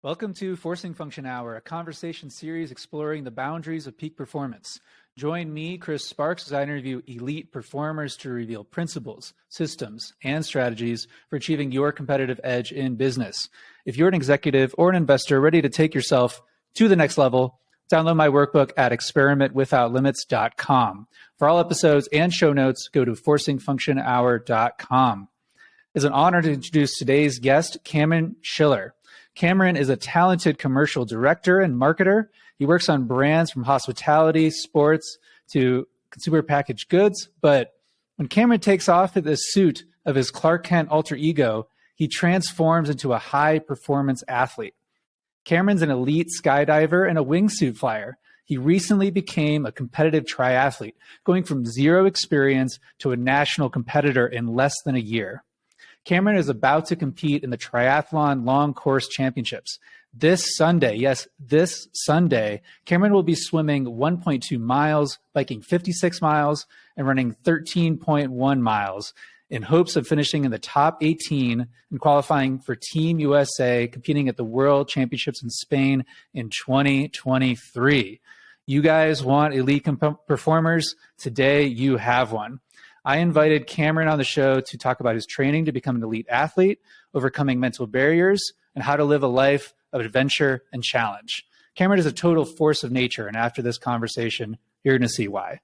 Welcome to Forcing Function Hour, a conversation series exploring the boundaries of peak performance. Join me, Chris Sparks, as I interview elite performers to reveal principles, systems, and strategies for achieving your competitive edge in business. If you're an executive or an investor ready to take yourself to the next level, download my workbook at experimentwithoutlimits.com. For all episodes and show notes, go to forcingfunctionhour.com. It's an honor to introduce today's guest, Cameron Schiller. Cameron is a talented commercial director and marketer. He works on brands from hospitality, sports, to consumer packaged goods. But when Cameron takes off the suit of his Clark Kent alter ego, he transforms into a high-performance athlete. Cameron's an elite skydiver and a wingsuit flyer. He recently became a competitive triathlete, going from zero experience to a national competitor in less than a year. Cameron is about to compete in the Triathlon Long Course Championships. This Sunday, yes, this Sunday, Cameron will be swimming 1.2 miles, biking 56 miles, and running 13.1 miles in hopes of finishing in the top 18 and qualifying for Team USA, competing at the World Championships in Spain in 2023. You guys want elite performers? Today, you have one. I invited Cameron on the show to talk about his training to become an elite athlete, overcoming mental barriers, and how to live a life of adventure and challenge. Cameron is a total force of nature, and after this conversation, you're going to see why.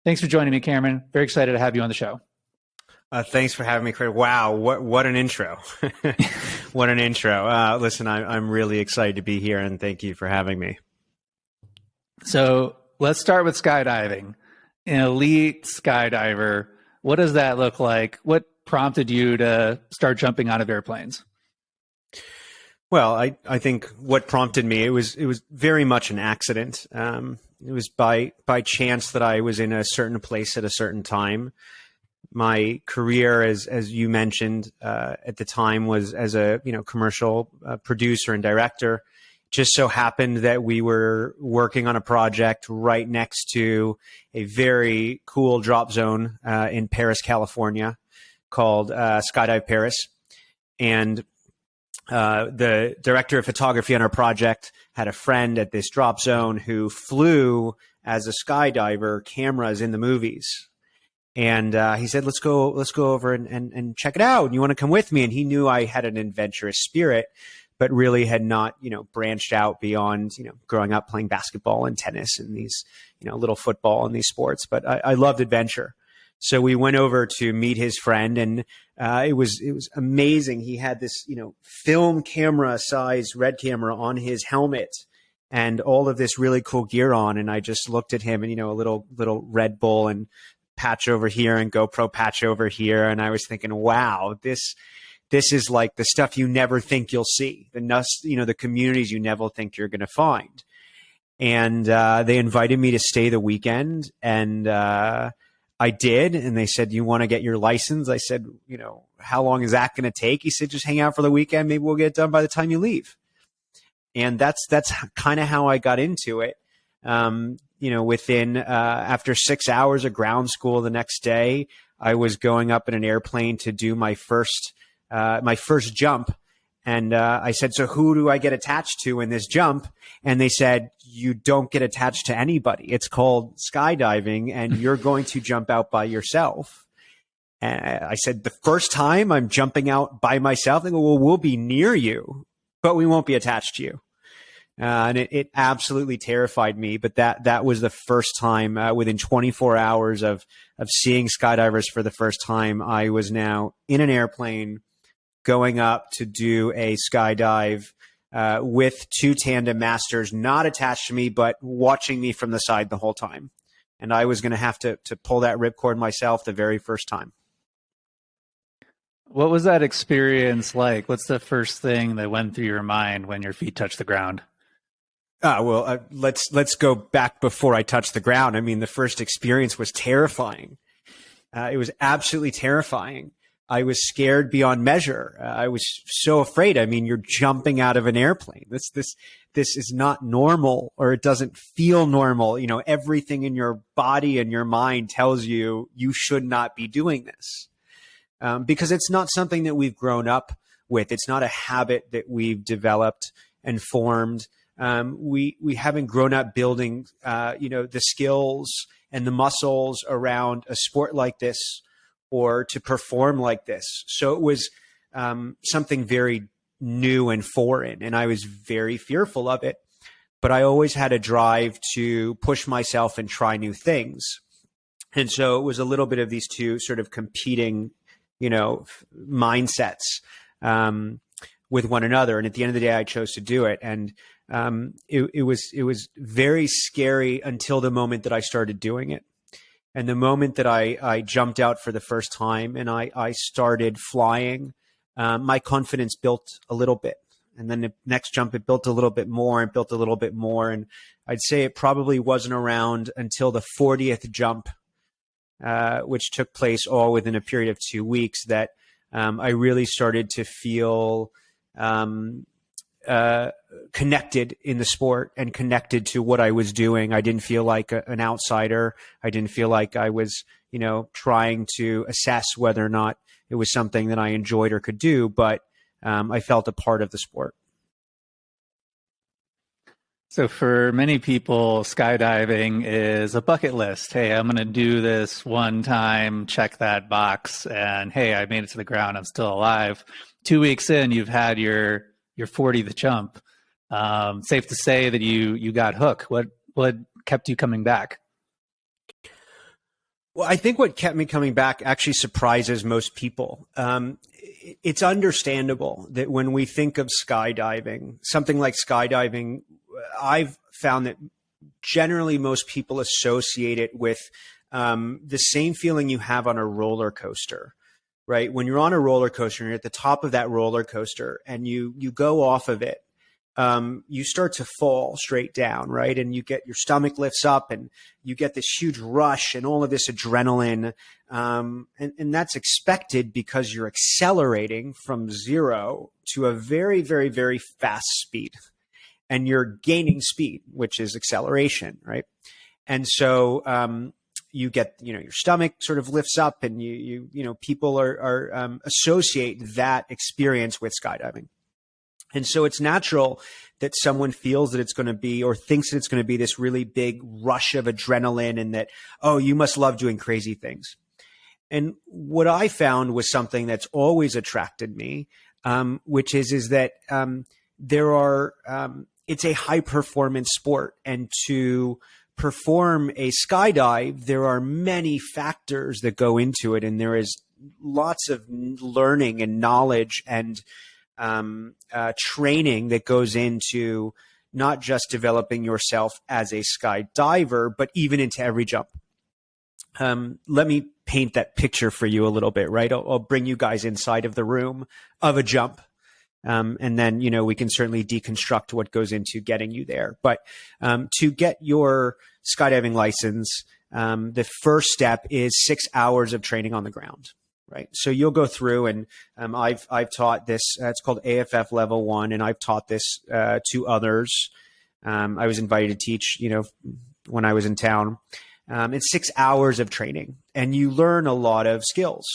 Thanks for joining me, Cameron. Very excited to have you on the show. Thanks for having me, Chris. Wow, what an intro. What an intro. Listen, I'm really excited to be here, and thank you for having me. So let's start with skydiving. An elite skydiver, what does that look like? What prompted you to start jumping out of airplanes? Well, I think what prompted me, it was very much an accident. It was by chance that I was in a certain place at a certain time. My career, as you mentioned, at the time was as a commercial producer and director. Just so happened that we were working on a project right next to a very cool drop zone in Paris, California, called Skydive Paris. And the director of photography on our project had a friend at this drop zone who flew as a skydiver cameras in the movies. And he said, let's go over and check it out. You want to come with me? And he knew I had an adventurous spirit, but really had not, branched out beyond, growing up playing basketball and tennis and these, little football and these sports. But I loved adventure. So we went over to meet his friend, and it was amazing. He had this, film camera size red camera on his helmet and all of this really cool gear on. And I just looked at him and, a little Red Bull and patch over here and GoPro patch over here. And I was thinking, wow, this is like the stuff you never think you'll see, the communities you never think you're going to find. And they invited me to stay the weekend, and I did. And they said, you want to get your license? I said, how long is that going to take? He said, just hang out for the weekend. Maybe we'll get it done by the time you leave. And that's kind of how I got into it. Within after 6 hours of ground school the next day, I was going up in an airplane to do my first jump. And I said, so who do I get attached to in this jump? And they said, you don't get attached to anybody. It's called skydiving, and you're going to jump out by yourself. And I said, the first time I'm jumping out by myself? They go, well, we'll be near you, but we won't be attached to you. And it absolutely terrified me. But that was the first time within 24 hours of seeing skydivers for the first time. I was now in an airplane going up to do a skydive with two tandem masters, not attached to me, but watching me from the side the whole time. And I was going to have to pull that ripcord myself the very first time. What was that experience like? What's the first thing that went through your mind when your feet touched the ground? Let's go back before I touched the ground. I mean, the first experience was terrifying. It was absolutely terrifying. I was scared beyond measure. I was so afraid. I mean, you're jumping out of an airplane. This is not normal, or it doesn't feel normal. Everything in your body and your mind tells you should not be doing this, because it's not something that we've grown up with. It's not a habit that we've developed. and formed, we haven't grown up building, the skills and the muscles around a sport like this or to perform like this. So it was something very new and foreign, and I was very fearful of it. But I always had a drive to push myself and try new things. And so it was a little bit of these two sort of competing, mindsets with one another. And at the end of the day, I chose to do it. And it was very scary until the moment that I started doing it. And the moment that I jumped out for the first time and I started flying, my confidence built a little bit. And then the next jump, it built a little bit more and built a little bit more. And I'd say it probably wasn't around until the 40th jump, which took place all within a period of 2 weeks, that I really started to feel connected in the sport and connected to what I was doing. I didn't feel like an outsider. I didn't feel like I was, trying to assess whether or not it was something that I enjoyed or could do, but I felt a part of the sport. So for many people, skydiving is a bucket list. Hey, I'm going to do this one time, check that box, and hey, I made it to the ground. I'm still alive. 2 weeks in, you've had your 40th jump. Safe to say that you got hooked. What kept you coming back? Well, I think what kept me coming back actually surprises most people. It's understandable that when we think of skydiving, something like skydiving, I've found that generally most people associate it with the same feeling you have on a roller coaster, right? When you're on a roller coaster and you're at the top of that roller coaster and you go off of it, you start to fall straight down, right? And you get your stomach lifts up and you get this huge rush and all of this adrenaline. And that's expected because you're accelerating from 0 to a very, very, very fast speed. And you're gaining speed, which is acceleration, right? And so you get, your stomach sort of lifts up, and people are associate that experience with skydiving. And so it's natural that someone feels that it's going to be, or thinks that it's going to be, this really big rush of adrenaline, and that, oh, you must love doing crazy things. And what I found was something that's always attracted me, which is that it's a high performance sport, and to perform a skydive, there are many factors that go into it, and there is lots of learning and knowledge and training that goes into not just developing yourself as a skydiver, but even into every jump. Let me paint that picture for you a little bit, right? I'll bring you guys inside of the room of a jump. And then, we can certainly deconstruct what goes into getting you there. But to get your skydiving license, the first step is 6 hours of training on the ground, right? So you'll go through, and I've taught this. It's called AFF Level 1, and I've taught this to others. I was invited to teach, when I was in town. It's 6 hours of training, and you learn a lot of skills.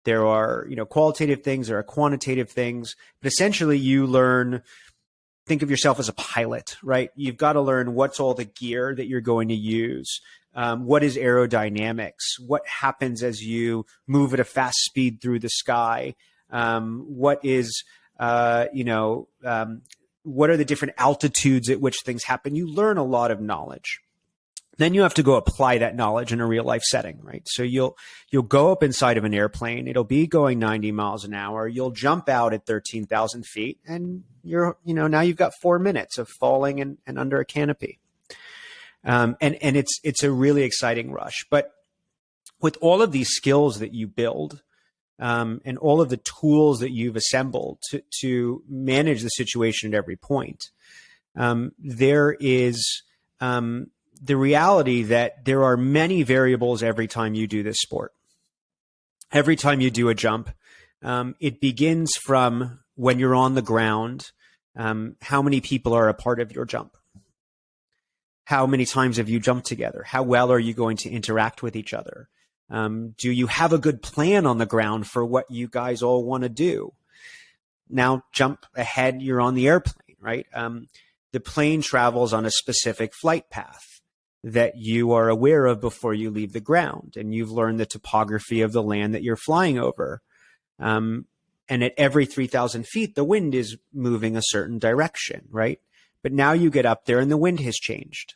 There are, qualitative things, there are quantitative things, but essentially you learn, think of yourself as a pilot, right? You've got to learn what's all the gear that you're going to use. What is aerodynamics? What happens as you move at a fast speed through the sky? What is, what are the different altitudes at which things happen? You learn a lot of knowledge. Then you have to go apply that knowledge in a real life setting, right? So you'll go up inside of an airplane. It'll be going 90 miles an hour. You'll jump out at 13,000 feet, and now you've got 4 minutes of falling and under a canopy. And it's a really exciting rush. But with all of these skills that you build, and all of the tools that you've assembled to manage the situation at every point, there is, the reality that there are many variables every time you do this sport. Every time you do a jump, it begins from when you're on the ground. How many people are a part of your jump? How many times have you jumped together? How well are you going to interact with each other? Do you have a good plan on the ground for what you guys all want to do? now jump ahead, you're on the airplane, right? The plane travels on a specific flight path that you are aware of before you leave the ground, and you've learned the topography of the land that you're flying over. And at every 3,000 feet, the wind is moving a certain direction, right? But now you get up there and the wind has changed.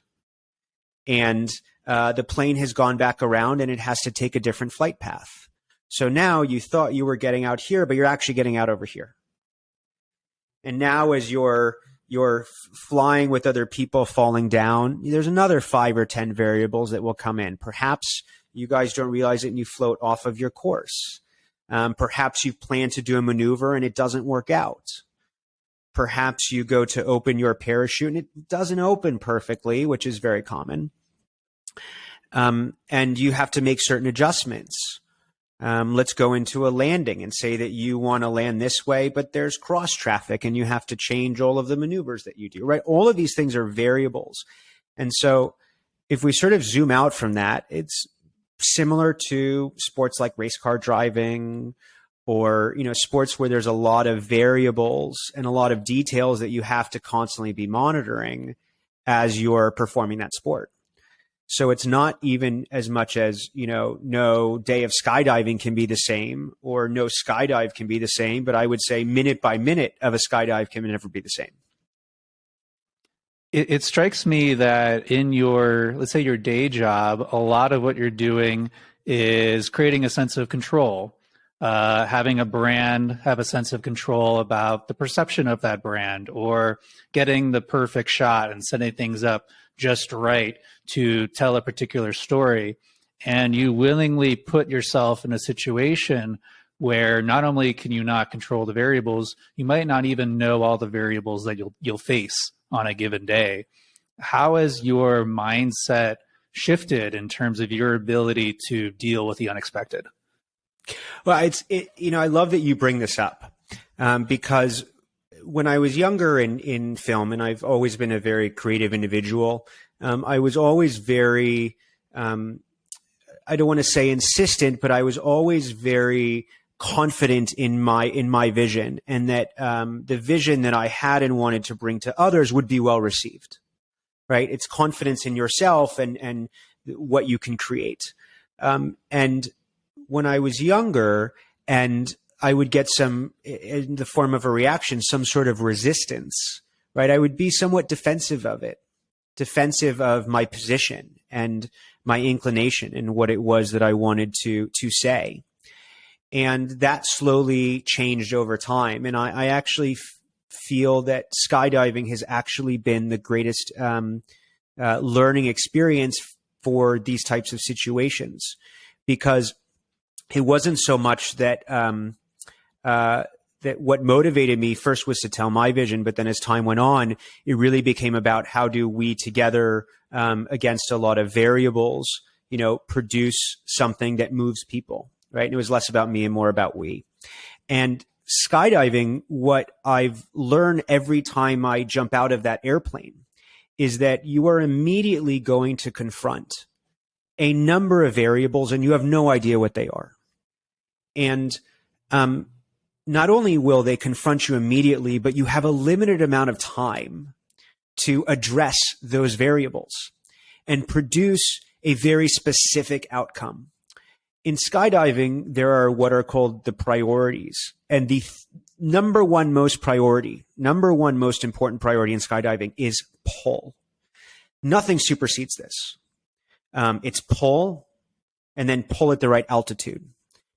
And the plane has gone back around and it has to take a different flight path. So now you thought you were getting out here, but you're actually getting out over here. And now as you're flying with other people falling down, there's another 5 or 10 variables that will come in. Perhaps you guys don't realize it and you float off of your course. Perhaps you plan to do a maneuver and it doesn't work out. Perhaps you go to open your parachute and it doesn't open perfectly, which is very common. And you have to make certain adjustments. Let's go into a landing and say that you want to land this way, but there's cross traffic and you have to change all of the maneuvers that you do, right? All of these things are variables. And so if we sort of zoom out from that, it's similar to sports like race car driving, or, you know, sports where there's a lot of variables and a lot of details that you have to constantly be monitoring as you're performing that sport. So it's not even as much as, you know, no day of skydiving can be the same, or no skydive can be the same, but I would say minute by minute of a skydive can never be the same. It strikes me that in your, let's say your day job, a lot of what you're doing is creating a sense of control. Having a brand have a sense of control about the perception of that brand, or getting the perfect shot and setting things up just right to tell a particular story. And you willingly put yourself in a situation where not only can you not control the variables, you might not even know all the variables that you'll face on a given day. How has your mindset shifted in terms of your ability to deal with the unexpected? Well, I love that you bring this up, because when I was younger in film, and I've always been a very creative individual, I was always very, I don't want to say insistent, but I was always very confident in my vision, and that the vision that I had and wanted to bring to others would be well received, right? It's confidence in yourself and what you can create. And when I was younger, and I would get some, in the form of a reaction, some sort of resistance, right? I would be somewhat defensive of it, defensive of my position and my inclination and what it was that I wanted to say. And that slowly changed over time. And I actually feel that skydiving has actually been the greatest learning experience for these types of situations, because it wasn't so much that that what motivated me first was to tell my vision, but then as time went on, it really became about how do we together, against a lot of variables, you know, produce something that moves people, right? And it was less about me and more about we. And skydiving, what I've learned every time I jump out of that airplane is that you are immediately going to confront a number of variables and you have no idea what they are. And not only will they confront you immediately, but you have a limited amount of time to address those variables and produce a very specific outcome. In skydiving, there are what are called the priorities. And the number one most important priority in skydiving is pull. Nothing supersedes this. It's pull, and then pull at the right altitude.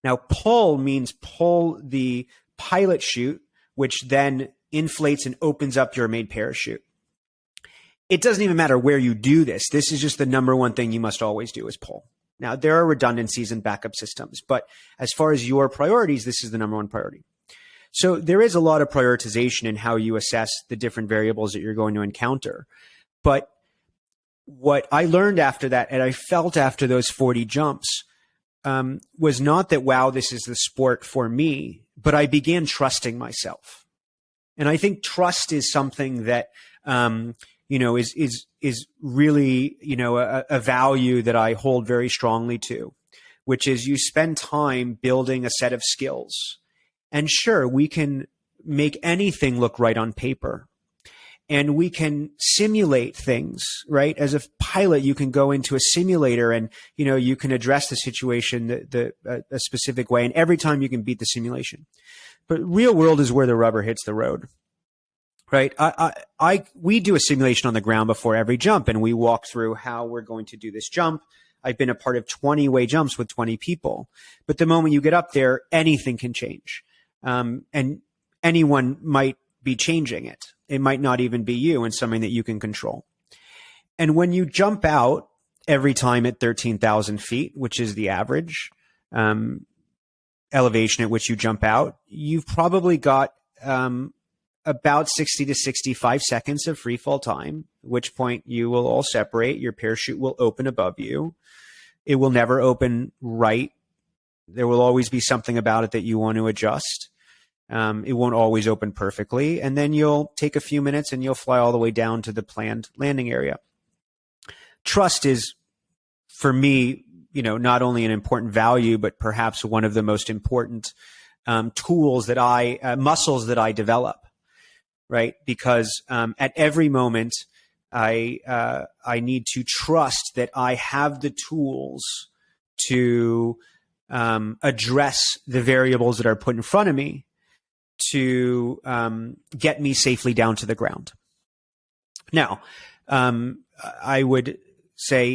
Now, pull means pull the pilot chute, which then inflates and opens up your main parachute. It doesn't even matter where you do this. This is just the number one thing you must always do is pull. Now, there are redundancies and backup systems, but as far as your priorities, this is the number one priority. So there is a lot of prioritization in how you assess the different variables that you're going to encounter. But what I learned after that, and I felt after those 40 jumps, was not that, wow, this is the sport for me, but I began trusting myself. And I think trust is something that, is really, a value that I hold very strongly to, which is you spend time building a set of skills. And sure, we can make anything look right on paper. And we can simulate things, right? As a pilot, you can go into a simulator and, you can address the situation a specific way. And every time you can beat the simulation. But real world is where the rubber hits the road, right? We do a simulation on the ground before every jump, and we walk through how we're going to do this jump. I've been a part of 20-way jumps with 20 people. But the moment you get up there, anything can change. And anyone might be changing it. It might not even be you, and something that you can control. And when you jump out every time at 13,000 feet, which is the average elevation at which you jump out, you've probably got about 60 to 65 seconds of free fall time, at which point you will all separate. Your parachute will open above you. It will never open right. There will always be something about it that you want to adjust. It won't always open perfectly. And then you'll take a few minutes and you'll fly all the way down to the planned landing area. Trust is, for me, not only an important value, but perhaps one of the most important muscles that I develop, right? Because at every moment, I need to trust that I have the tools to address the variables that are put in front of me to get me safely down to the ground. Now, I would say,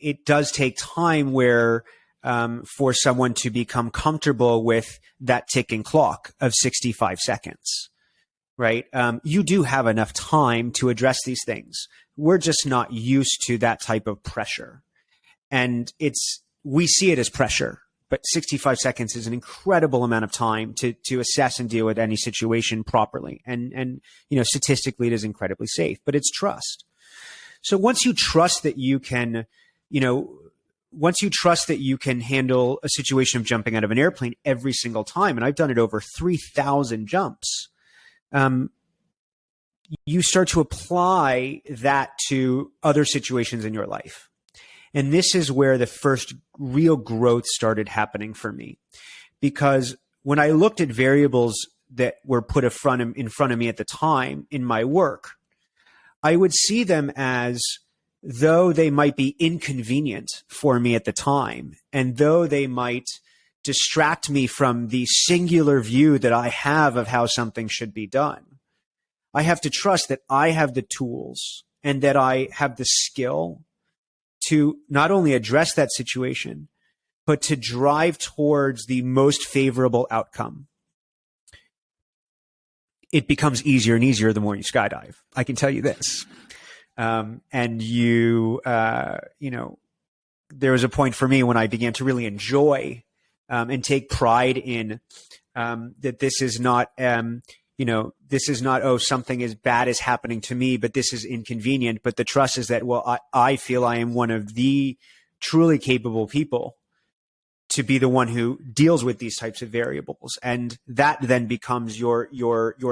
it does take time where for someone to become comfortable with that ticking clock of 65 seconds, right? You do have enough time to address these things. We're just not used to that type of pressure. And we see it as pressure. But 65 seconds is an incredible amount of time to assess and deal with any situation properly. And statistically, it is incredibly safe, but it's trust. So once you trust that you can, handle a situation of jumping out of an airplane every single time, and I've done it over 3,000 jumps, you start to apply that to other situations in your life. And this is where the first real growth started happening for me. Because when I looked at variables that were put in front of me at the time in my work, I would see them as though they might be inconvenient for me at the time, and though they might distract me from the singular view that I have of how something should be done. I have to trust that I have the tools and that I have the skill to not only address that situation, but to drive towards the most favorable outcome. It becomes easier and easier the more you skydive. I can tell you this. And there was a point for me when I began to really enjoy and take pride in that this is not, something as bad is happening to me, but this is inconvenient. But the trust is that, I feel I am one of the truly capable people to be the one who deals with these types of variables. And that then becomes your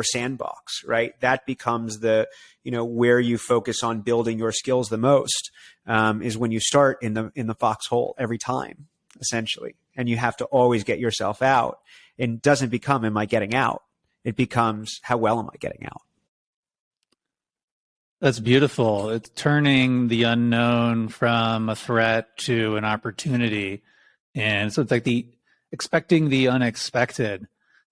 sandbox, right? That becomes where you focus on building your skills the most, is when you start in the foxhole every time, essentially. And you have to always get yourself out. It doesn't become, am I getting out? It becomes, how well am I getting out? That's beautiful. It's turning the unknown from a threat to an opportunity. And so it's like expecting the unexpected.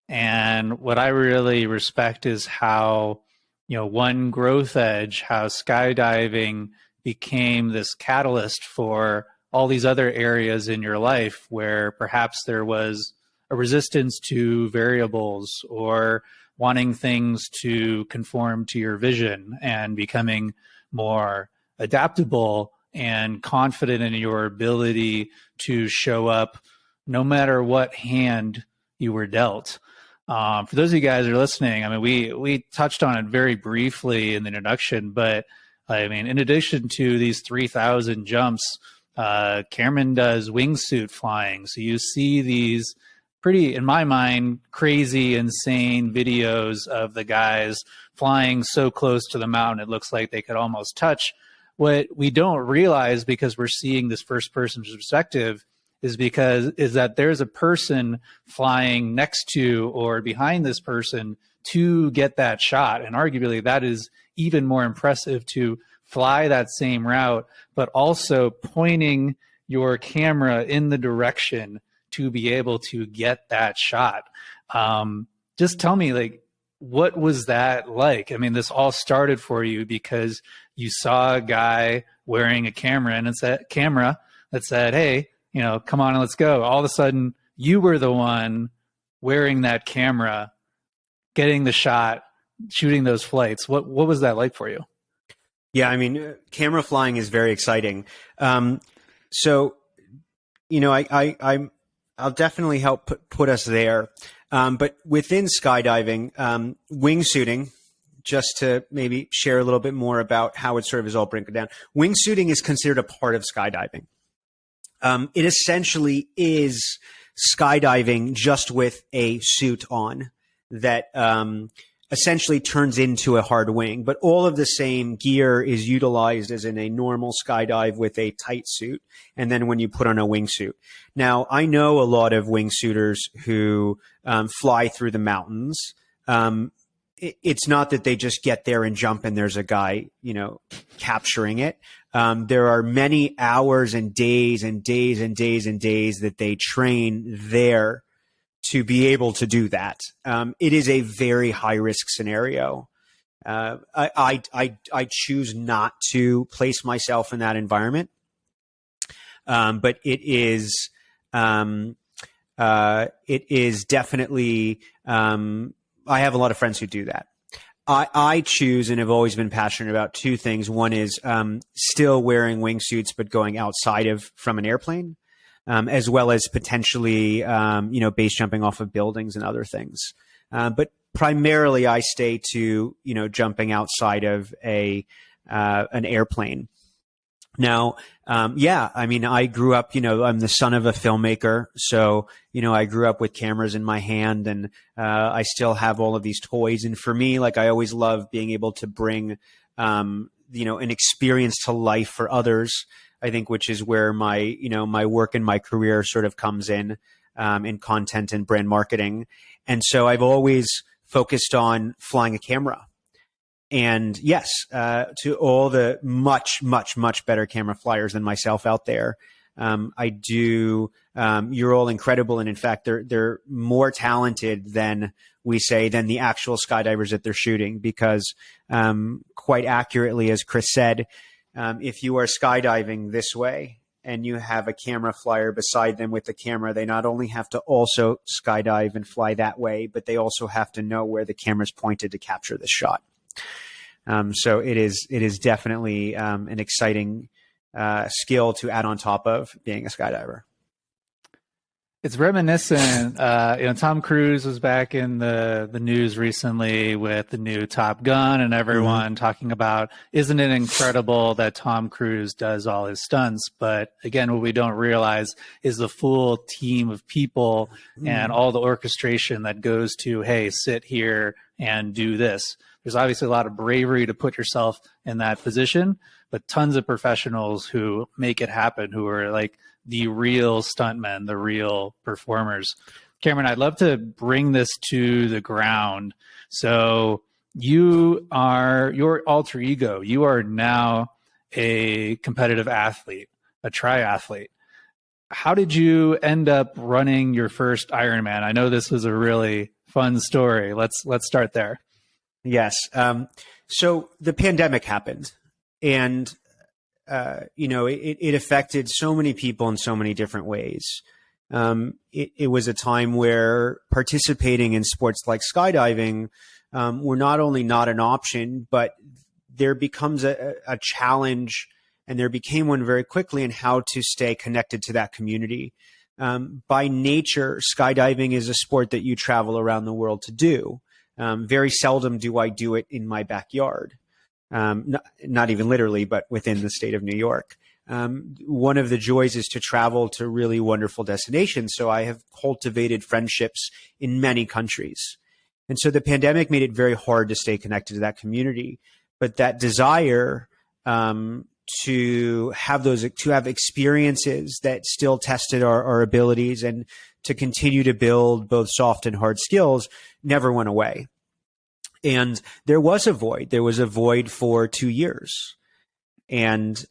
And what I really respect is how, one growth edge, how skydiving became this catalyst for all these other areas in your life where perhaps there was a resistance to variables or wanting things to conform to your vision, and becoming more adaptable and confident in your ability to show up no matter what hand you were dealt. For those of you guys who are listening, we touched on it very briefly in the introduction, but in addition to these 3,000 jumps, Cameron does wingsuit flying. So you see these pretty, in my mind, crazy, insane videos of the guys flying so close to the mountain it looks like they could almost touch. What we don't realize, because we're seeing this first person perspective, is that there's a person flying next to or behind this person to get that shot. And arguably that is even more impressive, to fly that same route, but also pointing your camera in the direction to be able to get that shot. Just tell me, like, what was that like? I mean, this all started for you because you saw a guy wearing a camera and camera that said, hey, you know, come on and let's go. All of a sudden you were the one wearing that camera, getting the shot, shooting those flights. What was that like for you? Yeah, I mean, camera flying is very exciting. So, you know, I'll definitely help put us there. But within skydiving, wingsuiting, just to maybe share a little bit more about how it sort of is all broken down. Wingsuiting is considered a part of skydiving. It essentially is skydiving just with a suit on that essentially turns into a hard wing, but all of the same gear is utilized as in a normal skydive with a tight suit, and then when you put on a wingsuit. Now, I know a lot of wingsuiters who fly through the mountains. It's not that they just get there and jump and there's a guy, you know, capturing it. There are many hours and days and days and days and days that they train there to be able to do that. It is a very high risk scenario. I choose not to place myself in that environment. But it is definitely, I have a lot of friends who do that. I choose and have always been passionate about two things. One is still wearing wingsuits, but going outside from an airplane. As well as potentially, you know, base jumping off of buildings and other things. But primarily I stay to, you know, jumping outside of an airplane. Now, yeah, I mean, I grew up, you know, I'm the son of a filmmaker. So, you know, I grew up with cameras in my hand, and I still have all of these toys. And for me, like, I always love being able to bring, you know, an experience to life for others. I think, which is where my, you know, my work and my career sort of comes in content and brand marketing. And so I've always focused on flying a camera. And yes, to all the much, much, much better camera flyers than myself out there, I do. You're all incredible, and in fact, they're more talented than the actual skydivers that they're shooting. Because quite accurately, as Chris said, if you are skydiving this way and you have a camera flyer beside them with the camera, they not only have to also skydive and fly that way, but they also have to know where the camera's pointed to capture the shot. So it is definitely an exciting skill to add on top of being a skydiver. It's reminiscent. You know, Tom Cruise was back in the news recently with the new Top Gun, and everyone talking about, isn't it incredible that Tom Cruise does all his stunts? But again, what we don't realize is the full team of people and all the orchestration that goes to, hey, sit here and do this. There's obviously a lot of bravery to put yourself in that position, but tons of professionals who make it happen, who are like the real stuntmen, the real performers. Cameron, I'd love to bring this to the ground. So you are your alter ego. You are now a competitive athlete, a triathlete. How did you end up running your first Ironman? I know this was a really fun story. Let's start there. Yes. So the pandemic happened, and you know, it affected so many people in so many different ways. It was a time where participating in sports like skydiving were not only not an option, but there becomes a challenge, and there became one very quickly, in how to stay connected to that community. By nature, skydiving is a sport that you travel around the world to do. Very seldom do I do it in my backyard. Not even literally, but within the state of New York. One of the joys is to travel to really wonderful destinations. So I have cultivated friendships in many countries. And so the pandemic made it very hard to stay connected to that community. But that desire to have experiences that still tested our abilities and to continue to build both soft and hard skills never went away. And there was a void. There was a void for 2 years. And,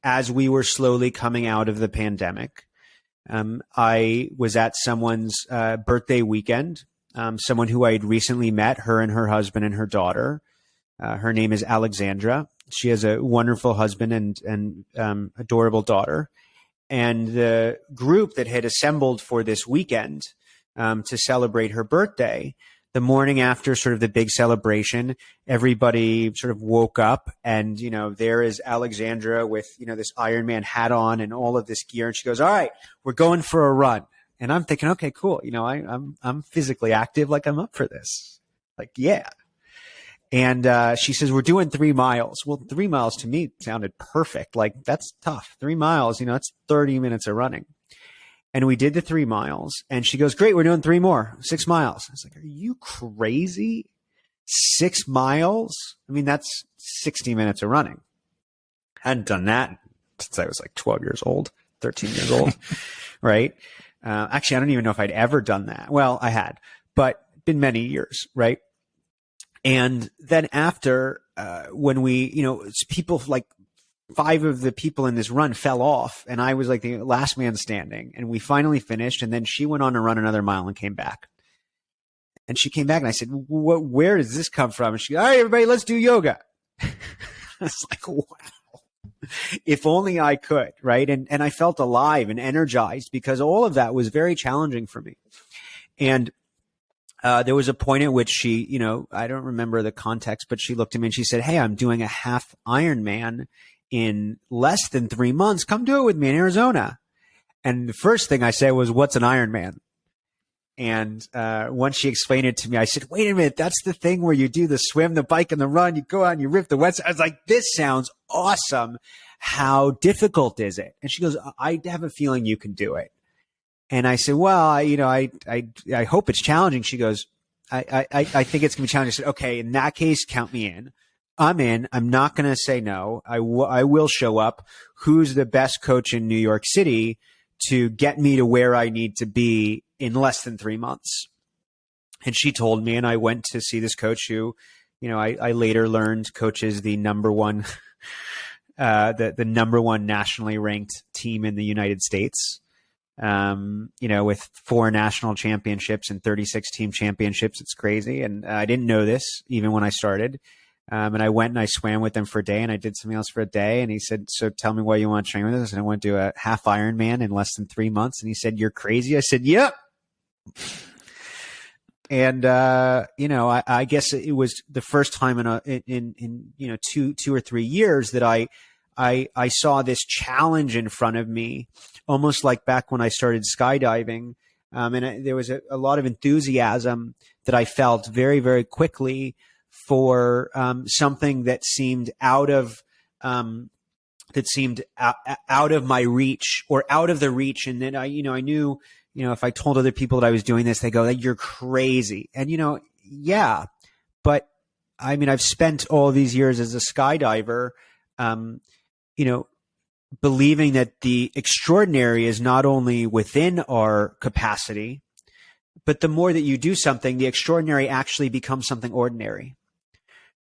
as we were slowly coming out of the pandemic, I was at someone's birthday weekend, someone who I had recently met, her and her husband and her daughter. Her name is Alexandra. She has a wonderful husband and adorable daughter. And the group that had assembled for this weekend to celebrate her birthday, the morning after sort of the big celebration, everybody sort of woke up and, there is Alexandra with, this Ironman hat on and all of this gear. And she goes, all right, we're going for a run. And I'm thinking, okay, cool. I'm physically active. Like, I'm up for this. Like, yeah. And she says, we're doing 3 miles. Well, 3 miles to me sounded perfect. Like, that's tough. 3 miles, that's 30 minutes of running. And we did the 3 miles. And she goes, great, we're doing 3 more, 6 miles. I was like, are you crazy? 6 miles? I mean, that's 60 minutes of running. I hadn't done that since I was like 12 years old, 13 years old, right? Actually, I don't even know if I'd ever done that. Well, I had, but been many years, right? And then after, when we, people like 5 of the people in this run fell off and I was like the last man standing, and we finally finished. And then she went on to run another mile and came back. And she came back and I said, where does this come from? And she goes, all right, everybody, let's do yoga. I was like, wow, if only I could. Right. And I felt alive and energized because all of that was very challenging for me. And there was a point at which she, I don't remember the context, but she looked at me and she said, hey, I'm doing a half Ironman in less than 3 months. Come do it with me in Arizona. And the first thing I said was, what's an Ironman? And once she explained it to me, I said, wait a minute, that's the thing where you do the swim, the bike, and the run. You go out and you rip the wet. I was like, this sounds awesome. How difficult is it? And she goes, I have a feeling you can do it. And I said, well, I hope it's challenging. She goes, I think it's going to be challenging. I said, okay, in that case, count me in. I'm in. I'm not going to say no. I will show up. Who's the best coach in New York City to get me to where I need to be in less than 3 months? And she told me, and I went to see this coach who, I later learned coaches the number one, the number one nationally ranked team in the United States. With 4 national championships and 36 team championships. It's crazy. And I didn't know this even when I started. And I went and I swam with him for a day and I did something else for a day. And he said, so tell me why you want to train with us. And I want to do a half Ironman in less than 3 months. And he said, you're crazy. I said, yep. And, I guess it was the first time in 2 or 3 years that I saw this challenge in front of me, almost like back when I started skydiving. And there was a lot of enthusiasm that I felt very, very quickly for something that seemed out of my reach or out of the reach. And then I knew, if I told other people that I was doing this, they go, you're crazy. And, yeah, but I mean, I've spent all these years as a skydiver, believing that the extraordinary is not only within our capacity, but the more that you do something, the extraordinary actually becomes something ordinary.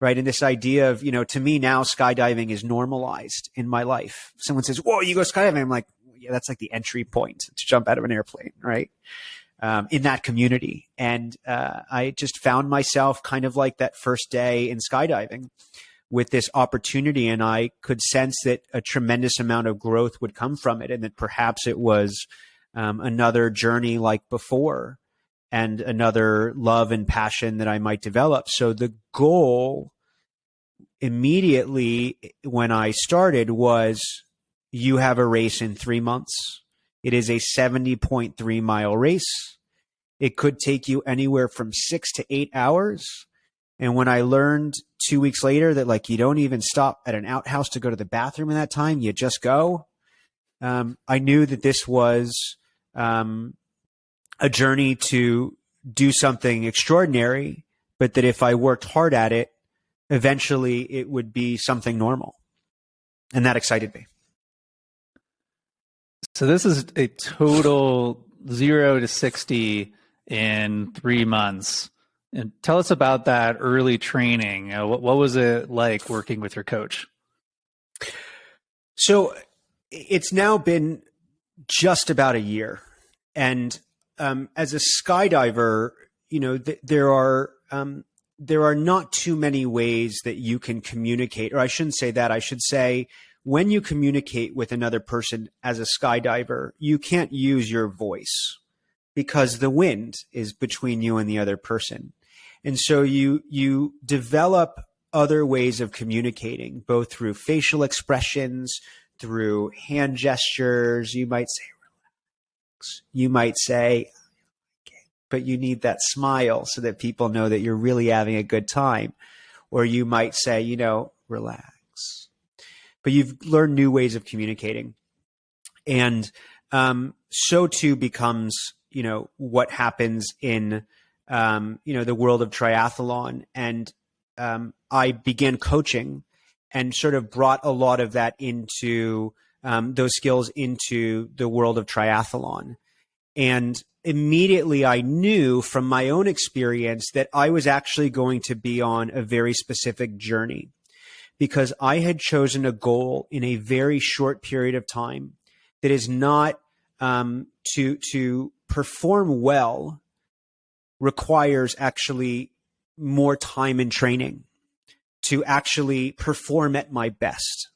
Right. And this idea of, to me now, skydiving is normalized in my life. Someone says, whoa, you go skydiving. I'm like, yeah, that's like the entry point to jump out of an airplane. Right. In that community. And I just found myself kind of like that first day in skydiving with this opportunity. And I could sense that a tremendous amount of growth would come from it. And that perhaps it was another journey like before, and another love and passion that I might develop. So the goal immediately when I started was, you have a race in 3 months. It is a 70.3 mile race. It could take you anywhere from 6 to 8 hours. And when I learned 2 weeks later that you don't even stop at an outhouse to go to the bathroom in that time, you just go. I knew that this was a journey to do something extraordinary, but that if I worked hard at it, eventually it would be something normal. And that excited me. So this is a total 0 to 60 in 3 months. And tell us about that early training. What was it like working with your coach? So it's now been just about a year. And as a skydiver, there are not too many ways that you can communicate, or I shouldn't say that. I should say when you communicate with another person as a skydiver, you can't use your voice because the wind is between you and the other person. And so you develop other ways of communicating, both through facial expressions, through hand gestures. You might say, relax. You might say, okay, but you need that smile so that people know that you're really having a good time. Or you might say, relax. But you've learned new ways of communicating. And so too becomes, what happens in the world of triathlon. And I began coaching and sort of brought a lot of that into those skills into the world of triathlon. And immediately I knew from my own experience that I was actually going to be on a very specific journey, because I had chosen a goal in a very short period of time that is not to perform well requires actually more time and training to actually perform at my best.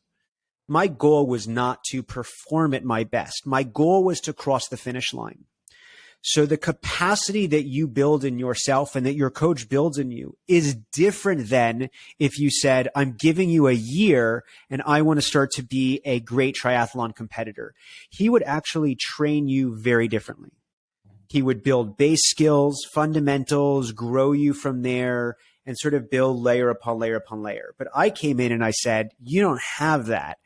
My goal was not to perform at my best. My goal was to cross the finish line. So the capacity that you build in yourself and that your coach builds in you is different than if you said, I'm giving you a year and I want to start to be a great triathlon competitor. He would actually train you very differently. He would build base skills, fundamentals, grow you from there, and sort of build layer upon layer upon layer. But I came in and I said, you don't have that.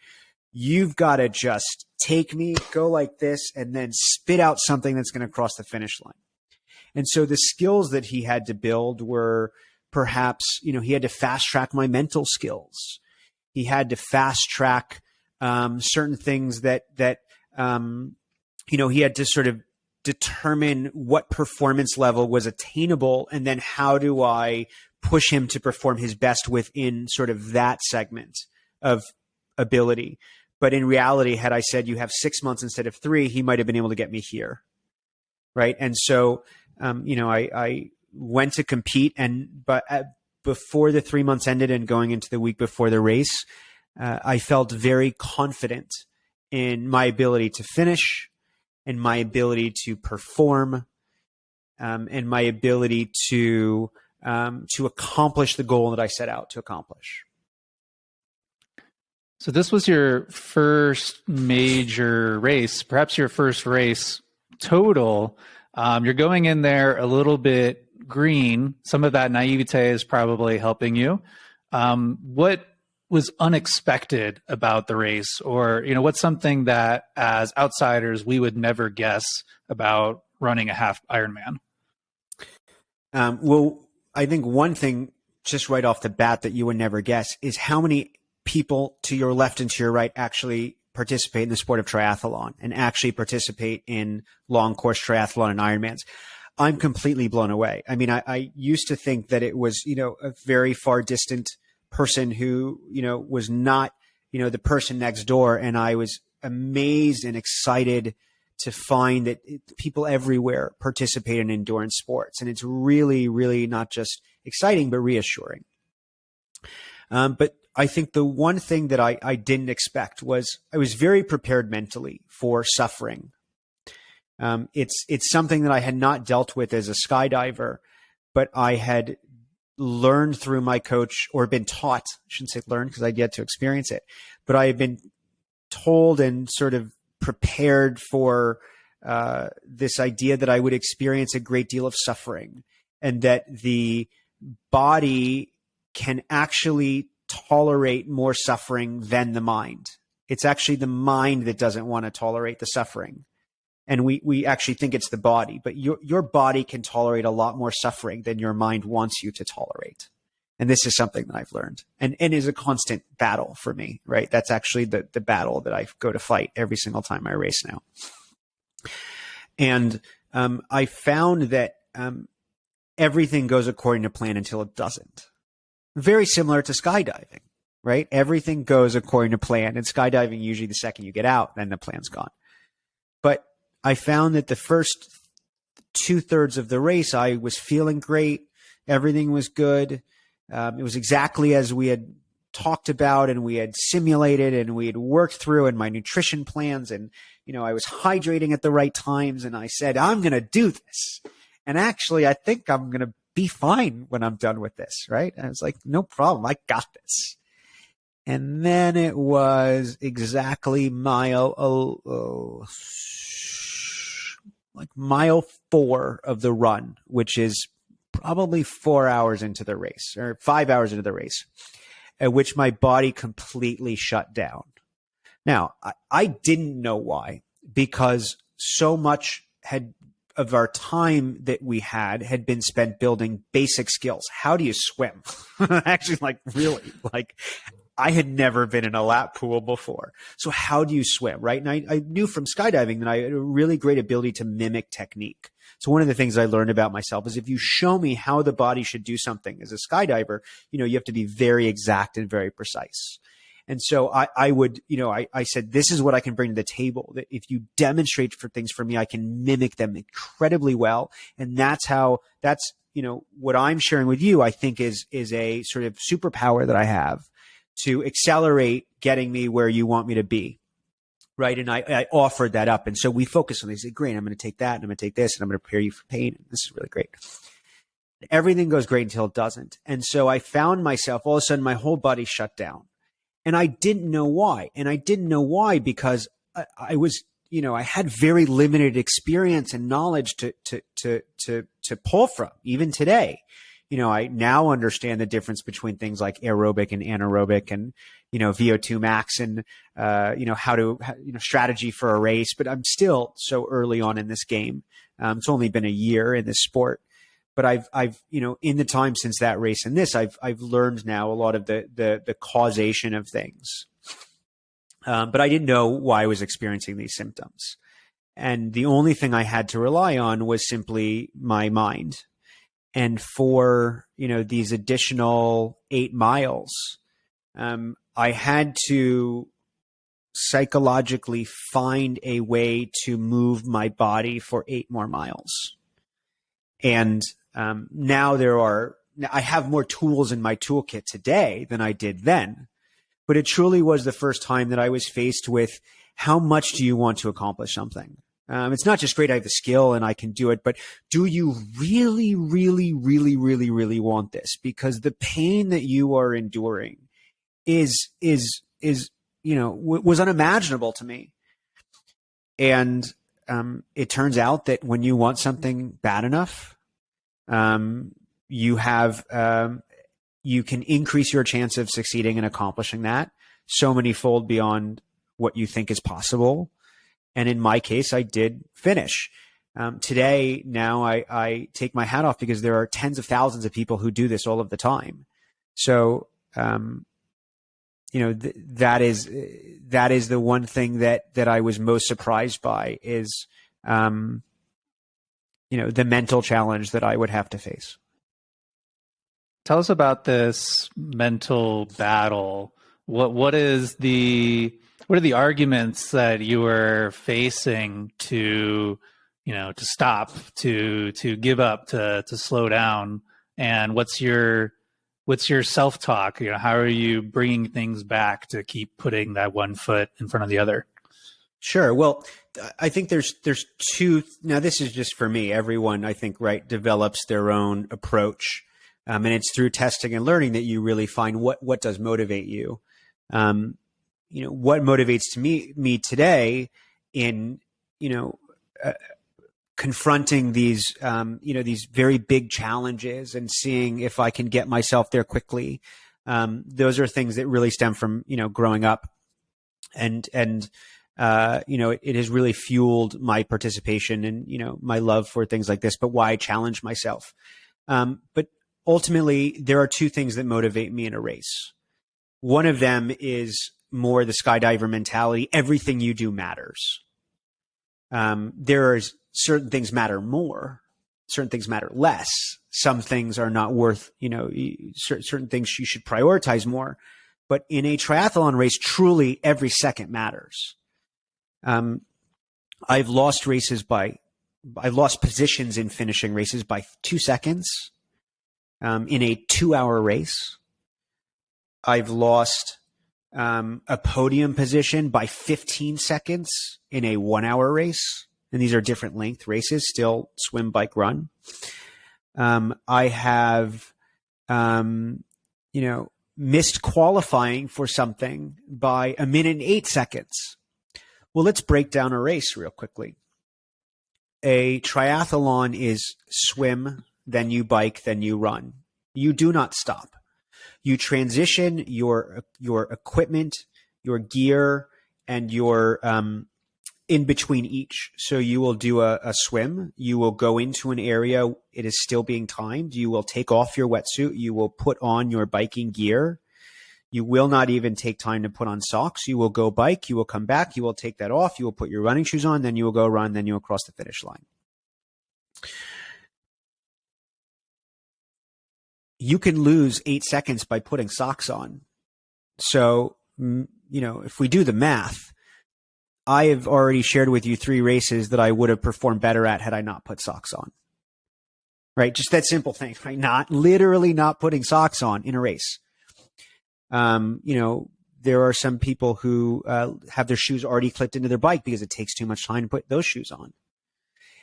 You've got to just take me, go like this, and then spit out something that's going to cross the finish line. And so the skills that he had to build were perhaps, he had to fast track my mental skills. He had to fast track certain things that he had to sort of determine what performance level was attainable, and then how do I push him to perform his best within sort of that segment of ability. But in reality, had I said you have 6 months instead of 3, he might have been able to get me here. Right. And so, I went to compete, but before the 3 months ended and going into the week before the race, I felt very confident in my ability to finish and my ability to perform, and my ability to accomplish the goal that I set out to accomplish. So this was your first major race, perhaps your first race total. You're going in there a little bit green. Some of that naivete is probably helping you. What was unexpected about the race, or what's something that as outsiders we would never guess about running a half Ironman? Well, I think one thing just right off the bat that you would never guess is how many people to your left and to your right actually participate in the sport of triathlon and actually participate in long course triathlon and Ironmans. I'm completely blown away. I mean, I used to think that it was, a very far distant person who, was not, the person next door. And I was amazed and excited to find that people everywhere participate in endurance sports. And it's really, really not just exciting, but reassuring. But I think the one thing that I didn't expect was I was very prepared mentally for suffering. It's something that I had not dealt with as a skydiver, but I had learned through my coach, or been taught, I shouldn't say learned because I'd yet to experience it, but I had been told and sort of prepared for this idea that I would experience a great deal of suffering, and that the body can actually tolerate more suffering than the mind. It's actually the mind that doesn't want to tolerate the suffering. And we actually think it's the body, but your body can tolerate a lot more suffering than your mind wants you to tolerate. And this is something that I've learned, and is a constant battle for me, right? That's actually the battle that I go to fight every single time I race now. And I found that everything goes according to plan until it doesn't. Very similar to skydiving, right? Everything goes according to plan. And skydiving, usually the second you get out, then the plan's gone. But I found that the first 2/3 of the race, I was feeling great. Everything was good. It was exactly as we had talked about and we had simulated and we had worked through in my nutrition plans. And, I was hydrating at the right times. And I said, I'm going to do this. And actually, I think I'm going to be fine when I'm done with this, right? And I was like, no problem. I got this. And then it was exactly mile 4 of the run, which is probably 4 hours into the race or 5 hours into the race, at which my body completely shut down. Now, I didn't know why, because so much of our time that we had been spent building basic skills. How do you swim? Actually, really, I had never been in a lap pool before. So how do you swim, right? And I knew from skydiving that I had a really great ability to mimic technique. So one of the things I learned about myself is if you show me how the body should do something as a skydiver, you have to be very exact and very precise. And so I said, this is what I can bring to the table. That if you demonstrate things for me, I can mimic them incredibly well. And that's what I'm sharing with you, I think is a sort of superpower that I have to accelerate getting me where you want me to be. Right. And I offered that up. And so we focused on this. Great. I'm going to take that and I'm going to take this and I'm going to prepare you for pain. And this is really great. Everything goes great until it doesn't. And so I found myself, all of a sudden, my whole body shut down. And I didn't know why. And I didn't know why because I was, I had very limited experience and knowledge to pull from, even today. I now understand the difference between things like aerobic and anaerobic and, VO2 max and, how to, strategy for a race. But I'm still so early on in this game. It's only been a year in this sport. But I've in the time since that race and this, I've learned now a lot of the causation of things. But I didn't know why I was experiencing these symptoms. And the only thing I had to rely on was simply my mind. And for, these additional 8 miles, I had to psychologically find a way to move my body for 8 more miles. And now I have more tools in my toolkit today than I did then. But it truly was the first time that I was faced with how much do you want to accomplish something? It's not just great, I have the skill and I can do it, but do you really, really, really, really, really want this? Because the pain that you are enduring was unimaginable to me. And it turns out that when you want something bad enough, you can increase your chance of succeeding and accomplishing that so many-fold beyond what you think is possible. And in my case, I did finish. Today, now I take my hat off because there are tens of thousands of people who do this all of the time. So, that is the one thing that I was most surprised by is, the mental challenge that I would have to face. Tell us about this mental battle. What are the arguments that you were facing to stop, to give up, to slow down? And what's your self-talk? How are you bringing things back to keep putting that one foot in front of the other? Sure. Well, I think there's two. Now, this is just for me. Everyone, I think, develops their own approach. And it's through testing and learning that you really find what does motivate you. What motivates me today in, confronting these, these very big challenges and seeing if I can get myself there quickly. Those are things that really stem from, growing up and it has really fueled my participation and, my love for things like this, but why I challenge myself. But ultimately, there are two things that motivate me in a race. One of them is more the skydiver mentality. Everything you do matters. There are certain things matter more, certain things matter less. Some things are not worth, certain things you should prioritize more. But in a triathlon race, truly every second matters. I've lost positions in finishing races by 2 seconds in a 2-hour race. I've lost a podium position by 15 seconds in a 1-hour race. And these are different length races, still swim, bike, run. I have, missed qualifying for something by 1 minute and 8 seconds. Well, let's break down a race real quickly. A triathlon is swim, then you bike, then you run. You do not stop. You transition your equipment, your gear, and your in between each. So you will do a swim. You will go into an area. It is still being timed. You will take off your wetsuit. You will put on your biking gear. You will not even take time to put on socks. You will go bike. You will come back. You will take that off. You will put your running shoes on. Then you will go run. Then you will cross the finish line. You can lose 8 seconds by putting socks on. So, if we do the math, I have already shared with you 3 races that I would have performed better at had I not put socks on. Right? Just that simple thing, right? Not putting socks on in a race. There are some people who have their shoes already clipped into their bike because it takes too much time to put those shoes on.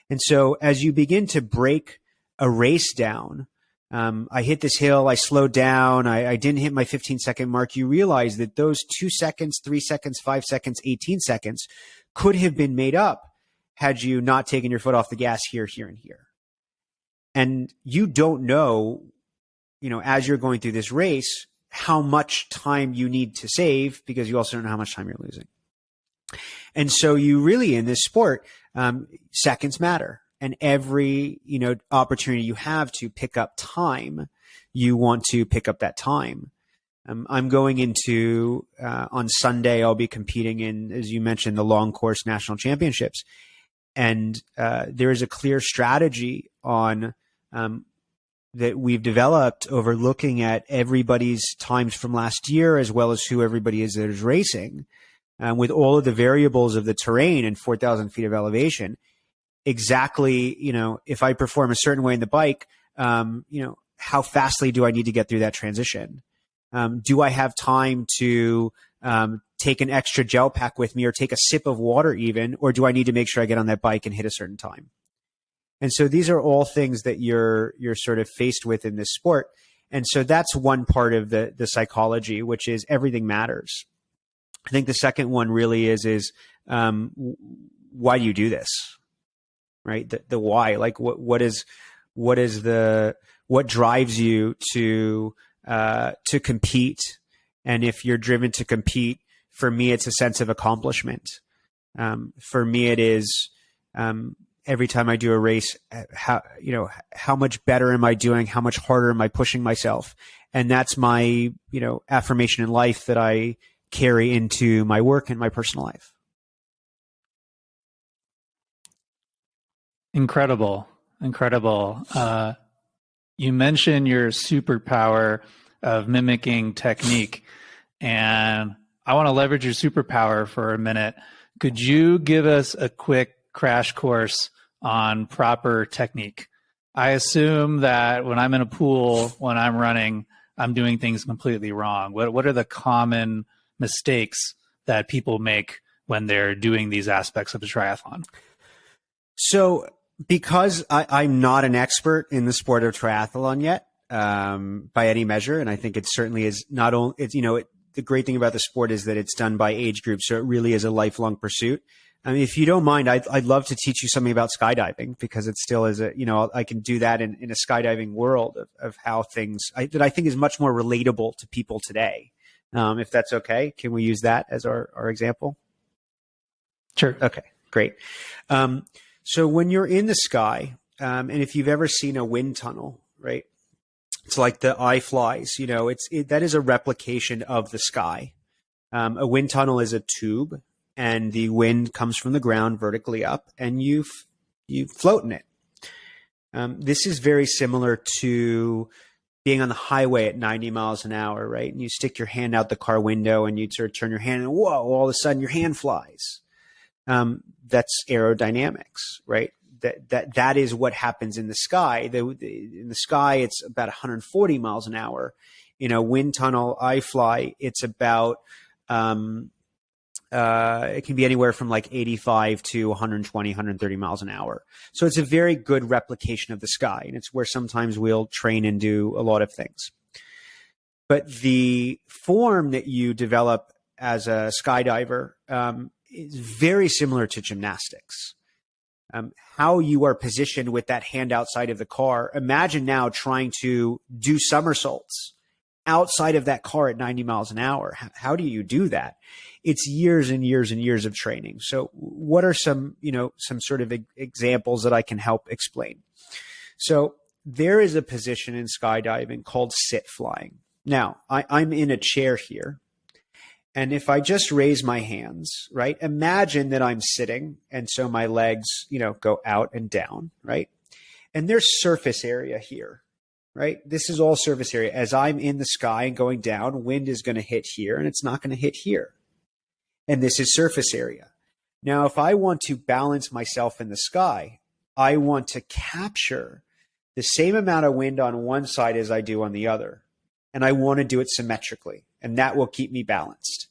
And so as you begin to break a race down, I hit this hill, I slowed down, I didn't hit my 15-second mark. You realize that those 2 seconds, 3 seconds, 5 seconds, 18 seconds could have been made up had you not taken your foot off the gas here, here, and here. And you don't know, as you're going through this race, how much time you need to save because you also don't know how much time you're losing. And so you really, in this sport, seconds matter. And every, opportunity you have to pick up time, you want to pick up that time. I'm going into, on Sunday, I'll be competing in, as you mentioned, the long course national championships. And there is a clear strategy on that we've developed over looking at everybody's times from last year, as well as who everybody is that is racing, with all of the variables of the terrain and 4,000 feet of elevation. Exactly, if I perform a certain way in the bike, how fastly do I need to get through that transition? Do I have time to take an extra gel pack with me or take a sip of water even, or do I need to make sure I get on that bike and hit a certain time? And so these are all things that you're sort of faced with in this sport. And so that's one part of the psychology, which is everything matters. I think the second one really is why do you do this? Right? The why, like what drives you to compete? And if you're driven to compete, for me, it's a sense of accomplishment. For me, it is, every time I do a race, how much better am I doing? How much harder am I pushing myself? And that's my, affirmation in life that I carry into my work and my personal life. Incredible. You mentioned your superpower of mimicking technique, and I want to leverage your superpower for a minute. Could you give us a quick crash course on proper technique? I assume that when I'm in a pool, when I'm running, I'm doing things completely wrong. What are the common mistakes that people make when they're doing these aspects of the triathlon? So because I'm not an expert in the sport of triathlon yet, by any measure, and I think it certainly is not only, the great thing about the sport is that it's done by age group. So it really is a lifelong pursuit. I mean, if you don't mind, I'd love to teach you something about skydiving, because it still is I can do that in a skydiving world of how things that I think is much more relatable to people today. If that's okay, can we use that as our example? Sure. Okay, great. So when you're in the sky, and if you've ever seen a wind tunnel, right? It's like the eye flies, that is a replication of the sky. A wind tunnel is a tube, and the wind comes from the ground vertically up, and you float in it. This is very similar to being on the highway at 90 miles an hour, right? And you stick your hand out the car window and you sort of turn your hand and whoa, all of a sudden your hand flies. That's aerodynamics, right? That is what happens in the sky. In the sky, it's about 140 miles an hour. In a wind tunnel I fly, it's about, it can be anywhere from like 85 to 120, 130 miles an hour. So it's a very good replication of the sky. And it's where sometimes we'll train and do a lot of things. But the form that you develop as a skydiver is very similar to gymnastics. How you are positioned with that hand outside of the car. Imagine now trying to do somersaults outside of that car at 90 miles an hour. How do you do that? It's years and years and years of training. So what are some sort of examples that I can help explain? So there is a position in skydiving called sit flying. Now, I'm in a chair here. And if I just raise my hands, right, imagine that I'm sitting. And so my legs, go out and down, right? And there's surface area here, right? This is all surface area. As I'm in the sky and going down, wind is going to hit here and it's not going to hit here. And this is surface area. Now, if I want to balance myself in the sky, I want to capture the same amount of wind on one side as I do on the other. And I want to do it symmetrically. And that will keep me balanced.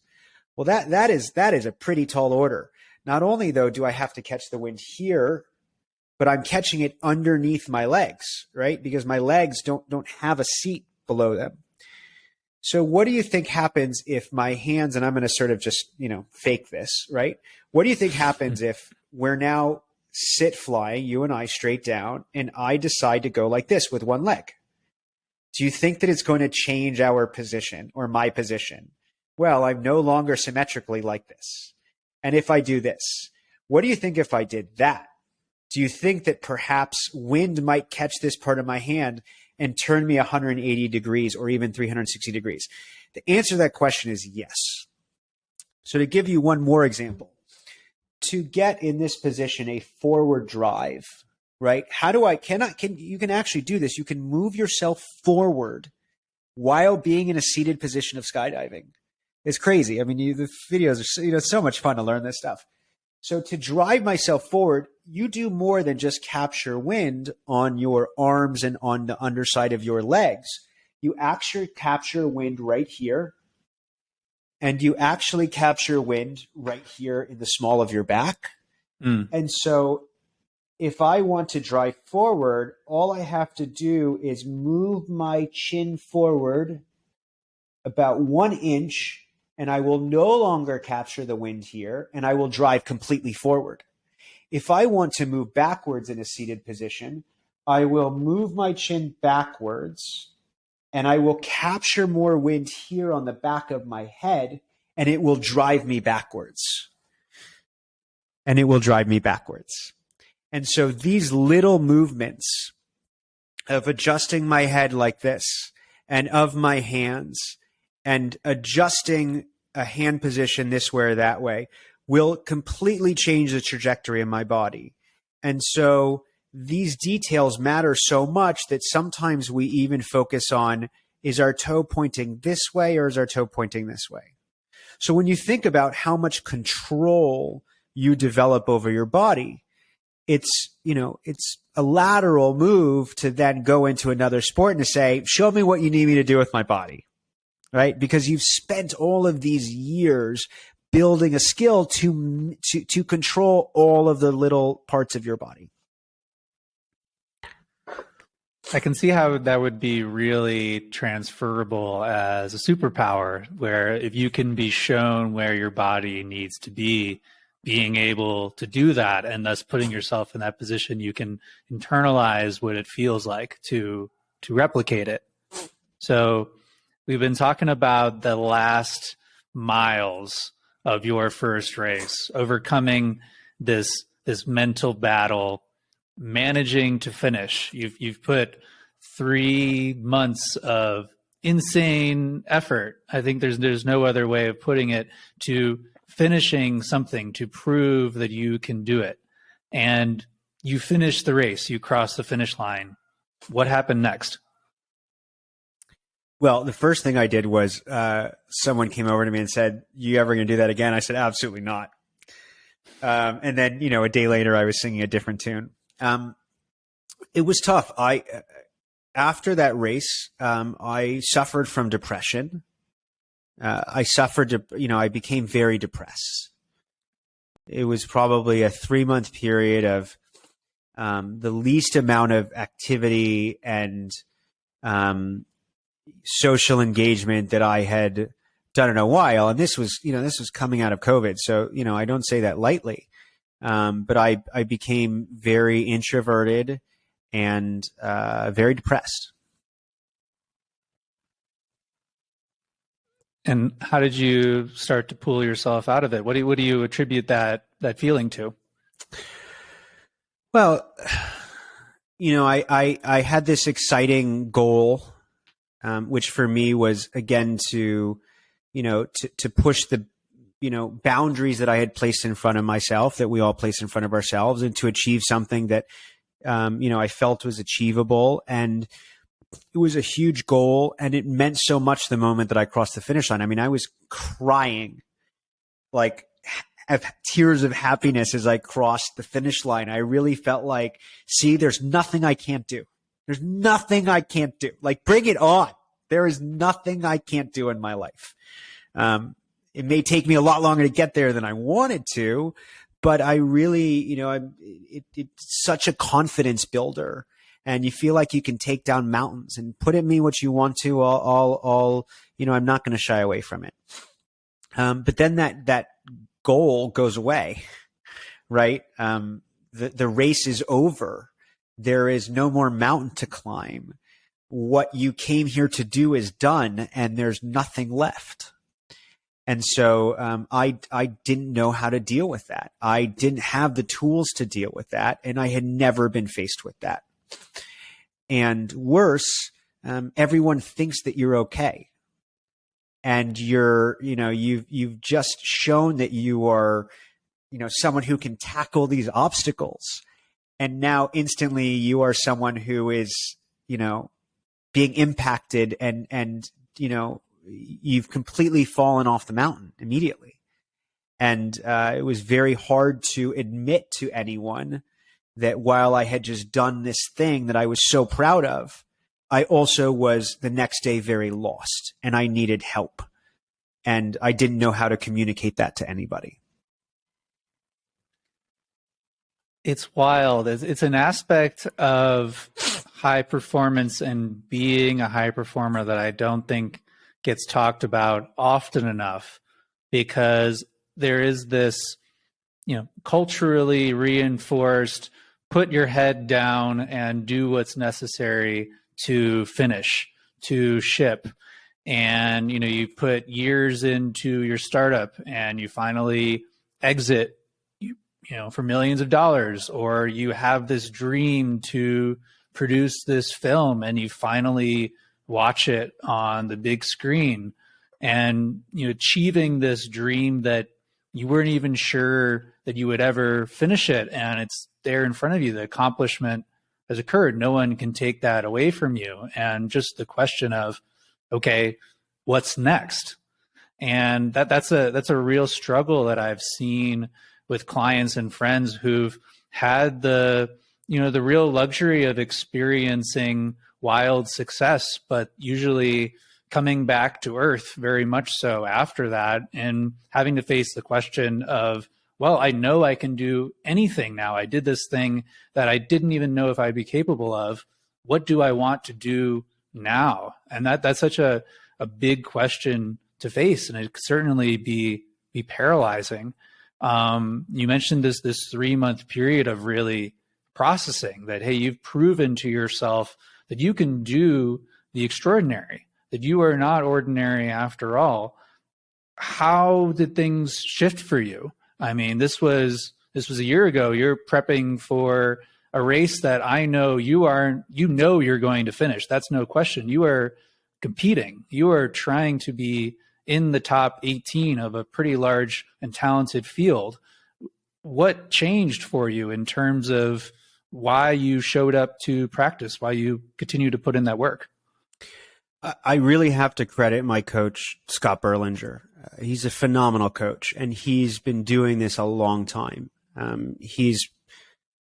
Well, that is a pretty tall order. Not only, though, do I have to catch the wind here, but I'm catching it underneath my legs, right? Because my legs don't have a seat below them. So what do you think happens if my hands, and I'm going to sort of just, fake this, right? What do you think happens if we're now sit flying, you and I straight down, and I decide to go like this with one leg? Do you think that it's going to change our position or my position? Well, I'm no longer symmetrically like this. And if I do this, what do you think if I did that? Do you think that perhaps wind might catch this part of my hand and turn me 180 degrees or even 360 degrees? The answer to that question is yes. So to give you one more example, to get in this position a forward drive, right? You can actually do this. You can move yourself forward while being in a seated position of skydiving. It's crazy. I mean, the videos are so much fun to learn this stuff. So to drive myself forward, you do more than just capture wind on your arms and on the underside of your legs. You actually capture wind right here. And you actually capture wind right here in the small of your back. And so if I want to drive forward, all I have to do is move my chin forward about 1 inch, and I will no longer capture the wind here, and I will drive completely forward. If I want to move backwards in a seated position, I will move my chin backwards, and I will capture more wind here on the back of my head, and it will drive me backwards. And so these little movements of adjusting my head like this and of my hands and adjusting a hand position this way or that way will completely change the trajectory of my body. And so these details matter so much that sometimes we even focus on, is our toe pointing this way or is our toe pointing this way? So when you think about how much control you develop over your body, it's a lateral move to then go into another sport and to say, show me what you need me to do with my body, right? Because you've spent all of these years building a skill to control all of the little parts of your body. I can see how that would be really transferable as a superpower, where if you can be shown where your body needs to be, being able to do that and thus putting yourself in that position, you can internalize what it feels like to replicate it. So we've been talking about the last miles of your first race, overcoming this mental battle, managing to finish. You've put 3 months of insane effort. I think there's no other way of putting it, to finishing something to prove that you can do it. And you finished the race, you crossed the finish line. What happened next? Well, the first thing I did was someone came over to me and said, "You ever going to do that again?" I said, "Absolutely not." And then, a day later, I was singing a different tune. It was tough. After that race, I suffered from depression. I became very depressed. It was probably a 3-month period of the least amount of activity and social engagement that I had done in a while. And this was coming out of COVID. So, I don't say that lightly. But I became very introverted and very depressed. And how did you start to pull yourself out of it? What do you attribute that feeling to? Well, I had this exciting goal, which for me was, again, to push the, boundaries that I had placed in front of myself, that we all place in front of ourselves, and to achieve something that, I felt was achievable. And it was a huge goal, and it meant so much the moment that I crossed the finish line. I mean, I was crying, like tears of happiness as I crossed the finish line. I really felt like, see, there's nothing I can't do. There's nothing I can't do. Like, bring it on. There is nothing I can't do in my life. It may take me a lot longer to get there than I wanted to, but I really, it's such a confidence builder. And you feel like you can take down mountains, and put at me what you want to. I'm not going to shy away from it. But then that goal goes away, right? The race is over. There is no more mountain to climb. What you came here to do is done, and there's nothing left. And so I didn't know how to deal with that. I didn't have the tools to deal with that, and I had never been faced with that. And worse, everyone thinks that you're okay, and you've just shown that you are, someone who can tackle these obstacles, and now instantly you are someone who is, being impacted, and you've completely fallen off the mountain immediately. And it was very hard to admit to anyone that while I had just done this thing that I was so proud of, I also was the next day very lost, and I needed help. And I didn't know how to communicate that to anybody. It's wild. It's an aspect of high performance and being a high performer that I don't think gets talked about often enough, because there is this, culturally reinforced, put your head down and do what's necessary to finish, to ship. And, you put years into your startup, and you finally exit, for millions of dollars, or you have this dream to produce this film, and you finally watch it on the big screen, and, achieving this dream that you weren't even sure that you would ever finish it. And it's there in front of you. The accomplishment has occurred. No one can take that away from you. And just the question of, okay, what's next? And that's a real struggle that I've seen with clients and friends who've had the real luxury of experiencing wild success, but usually coming back to earth very much so after that, and having to face the question of, well, I know I can do anything now. I did this thing that I didn't even know if I'd be capable of. What do I want to do now? And that's such a big question to face, and it could certainly be paralyzing. You mentioned this 3-month period of really processing that, hey, you've proven to yourself that you can do the extraordinary, that you are not ordinary after all. How did things shift for you? I mean, this was a year ago. You're prepping for a race that I know you're going to finish. That's no question. You are competing. You are trying to be in the top 18 of a pretty large and talented field. What changed for you in terms of why you showed up to practice, why you continue to put in that work. I really have to credit my coach, Scott Berlinger. He's a phenomenal coach, and he's been doing this a long time. He's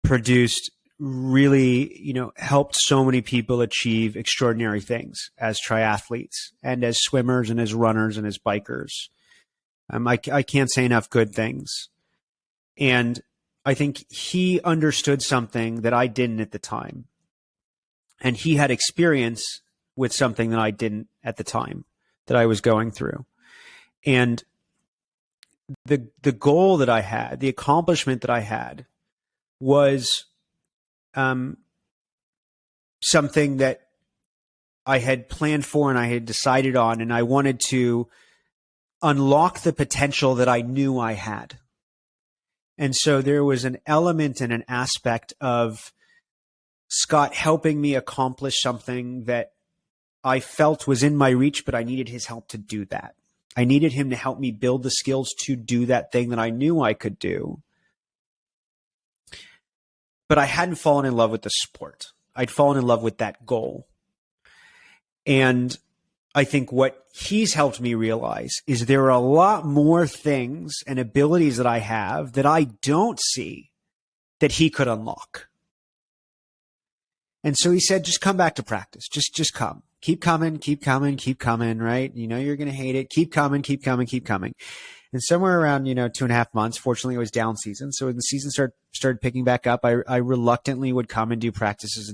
produced really, helped so many people achieve extraordinary things as triathletes and as swimmers and as runners and as bikers. I can't say enough good things. And I think he understood something that I didn't at the time. And he had experience with something that I didn't at the time that I was going through. And the goal that I had, the accomplishment that I had was something that I had planned for and I had decided on, and I wanted to unlock the potential that I knew I had. And so there was an element and an aspect of Scott helping me accomplish something that I felt was in my reach, but I needed his help to do that. I needed him to help me build the skills to do that thing that I knew I could do. But I hadn't fallen in love with the sport. I'd fallen in love with that goal. And I think what he's helped me realize is there are a lot more things and abilities that I have that I don't see that he could unlock. And so he said, just come back to practice. Just come. Keep coming, right? You're going to hate it. Keep coming. And somewhere around, 2.5 months, fortunately it was down season. So when the season started picking back up, I reluctantly would come and do practices.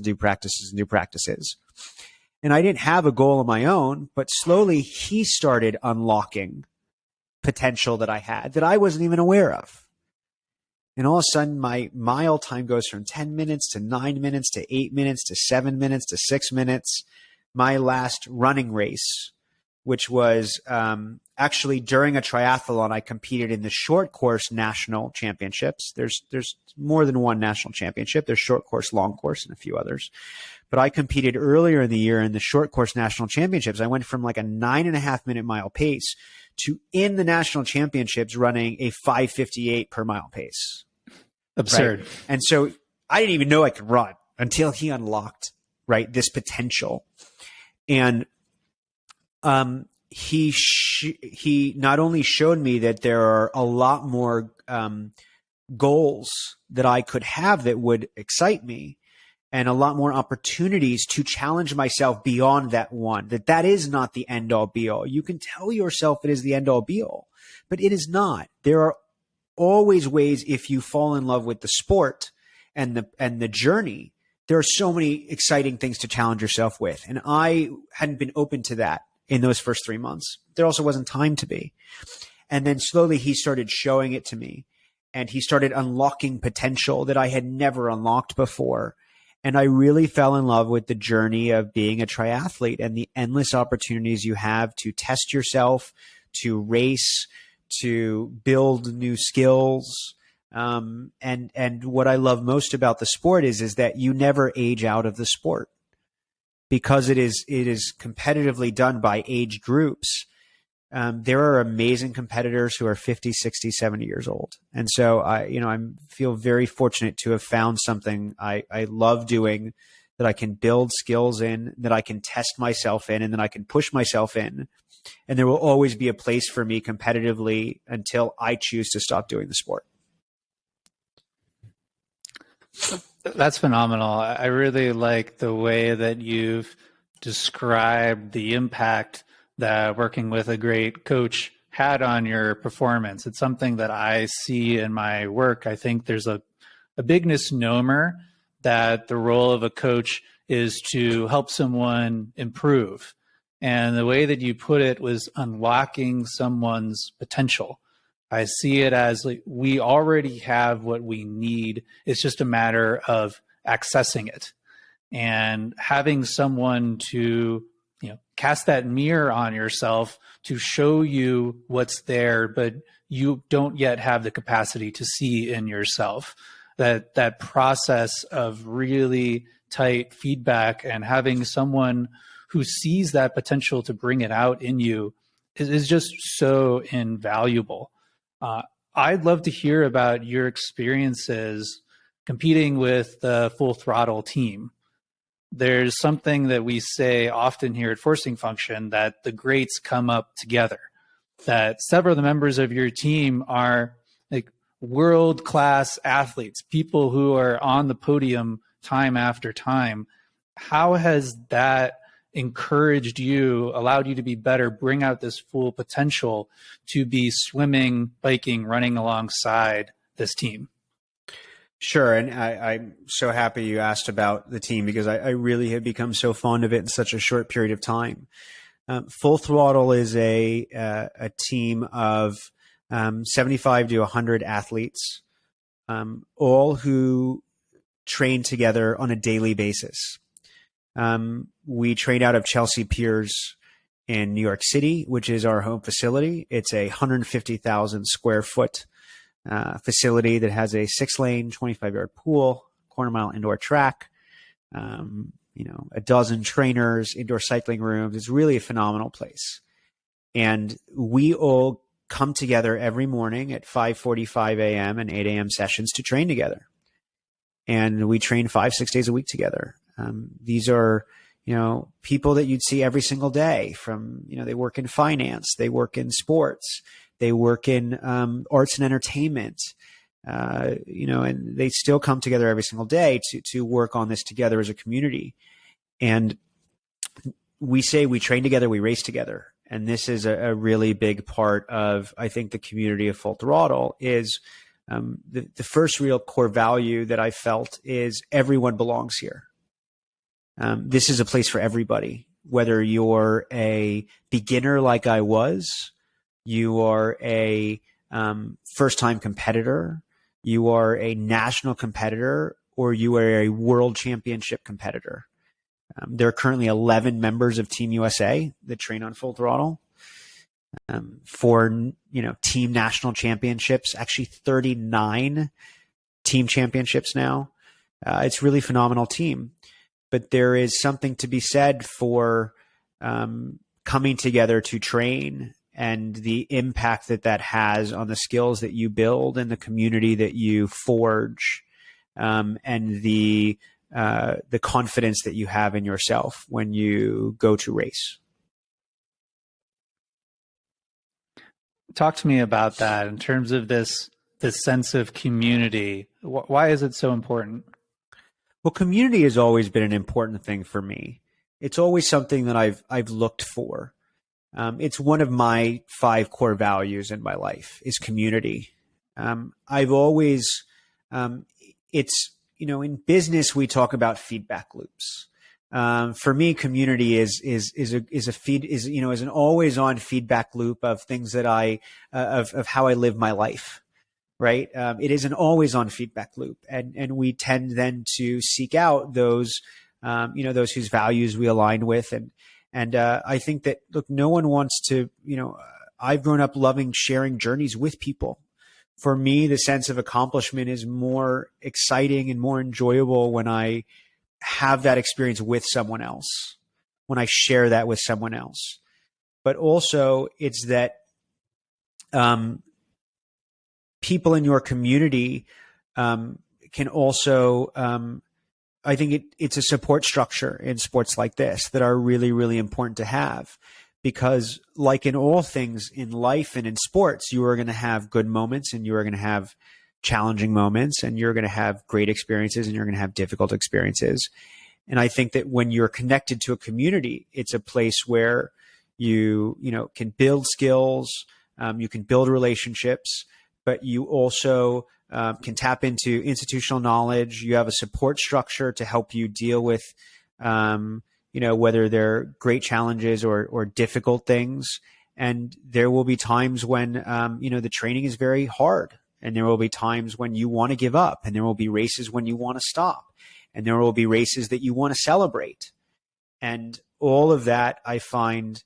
And I didn't have a goal of my own, but slowly he started unlocking potential that I had that I wasn't even aware of. And all of a sudden, my mile time goes from 10 minutes to 9 minutes to 8 minutes to 7 minutes to 6 minutes. My last running race, which was actually during a triathlon, I competed in the short course national championships. There's more than one national championship. There's short course, long course, and a few others. But I competed earlier in the year in the short course national championships. I went from like a 9.5 minute mile pace to in the national championships running a 5:58 per mile pace. Absurd. Right? And so I didn't even know I could run until he unlocked, right, this potential. And he not only showed me that there are a lot more goals that I could have that would excite me, and a lot more opportunities to challenge myself beyond that one, that is not the end all be all. You can tell yourself it is the end all be all, but it is not. There are always ways, if you fall in love with the sport and the journey, there are so many exciting things to challenge yourself with. And I hadn't been open to that in those first 3 months. There also wasn't time to be. And then slowly he started showing it to me, and he started unlocking potential that I had never unlocked before. And I really fell in love with the journey of being a triathlete and the endless opportunities you have to test yourself, to race, to build new skills. And what I love most about the sport is that you never age out of the sport, because it is competitively done by age groups. There are amazing competitors who are 50, 60, 70 years old. And so I feel very fortunate to have found something I love doing, that I can build skills in, that I can test myself in, and that I can push myself in. And there will always be a place for me competitively until I choose to stop doing the sport. That's phenomenal. I really like the way that you've described the impact that working with a great coach had on your performance. It's something that I see in my work. I think there's a big misnomer that the role of a coach is to help someone improve. And the way that you put it was unlocking someone's potential. I see it as like, we already have what we need. It's just a matter of accessing it and having someone to, cast that mirror on yourself to show you what's there, but you don't yet have the capacity to see in yourself. That process of really tight feedback and having someone who sees that potential to bring it out in you is just so invaluable. I'd love to hear about your experiences competing with the full throttle team. There's something that we say often here at Forcing Function, that the greats come up together, that several of the members of your team are like world-class athletes, people who are on the podium time after time. How has that encouraged you, allowed you to be better, bring out this full potential to be swimming, biking, running alongside this team? Sure. And I'm so happy you asked about the team, because I really have become so fond of it in such a short period of time. Full Throttle is a team of 75 to 100 athletes, all who train together on a daily basis. We train out of Chelsea Piers in New York City, which is our home facility. It's a 150,000 square foot facility that has a 6-lane, 25-yard pool, quarter-mile indoor track, a dozen trainers, indoor cycling rooms. It's really a phenomenal place. And we all come together every morning at 5:45 a.m. and 8 a.m. sessions to train together. And we train 5-6 days a week together. These are, people that you'd see every single day from, they work in finance, they work in sports, they work in arts and entertainment, and they still come together every single day to work on this together as a community. And we say we train together, we race together. And this is a really big part of, I think, the community of Full Throttle is the first real core value that I felt is everyone belongs here. This is a place for everybody, whether you're a beginner like I was, you are a first-time competitor, you are a national competitor, or you are a world championship competitor. There are currently 11 members of Team USA that train on Full Throttle. For team national championships, actually 39 team championships now. It's really phenomenal team. But there is something to be said for coming together to train and the impact that has on the skills that you build and the community that you forge, and the confidence that you have in yourself when you go to race. Talk to me about that in terms of this sense of community. Why is it so important? Well, community has always been an important thing for me. It's always something that I've looked for. It's one of my 5 core values in my life is community. I've always, it's, in business, we talk about feedback loops. For me, community is an always on feedback loop of things that of how I live my life. Right. It is an always on feedback loop. And we tend then to seek out those, those whose values we align with. And I think that, look, no one wants to, I've grown up loving sharing journeys with people. For me, the sense of accomplishment is more exciting and more enjoyable when I have that experience with someone else, when I share that with someone else. But also it's that, people in your community can also, I think it's a support structure in sports like this that are really, really important to have, because like in all things in life and in sports, you are going to have good moments and you are going to have challenging moments and you're going to have great experiences and you're going to have difficult experiences. And I think that when you're connected to a community, it's a place where you can build skills, you can build relationships, but you also can tap into institutional knowledge. You have a support structure to help you deal with, whether they're great challenges or difficult things. And there will be times when, the training is very hard, and there will be times when you want to give up, and there will be races when you want to stop, and there will be races that you want to celebrate. And all of that, I find,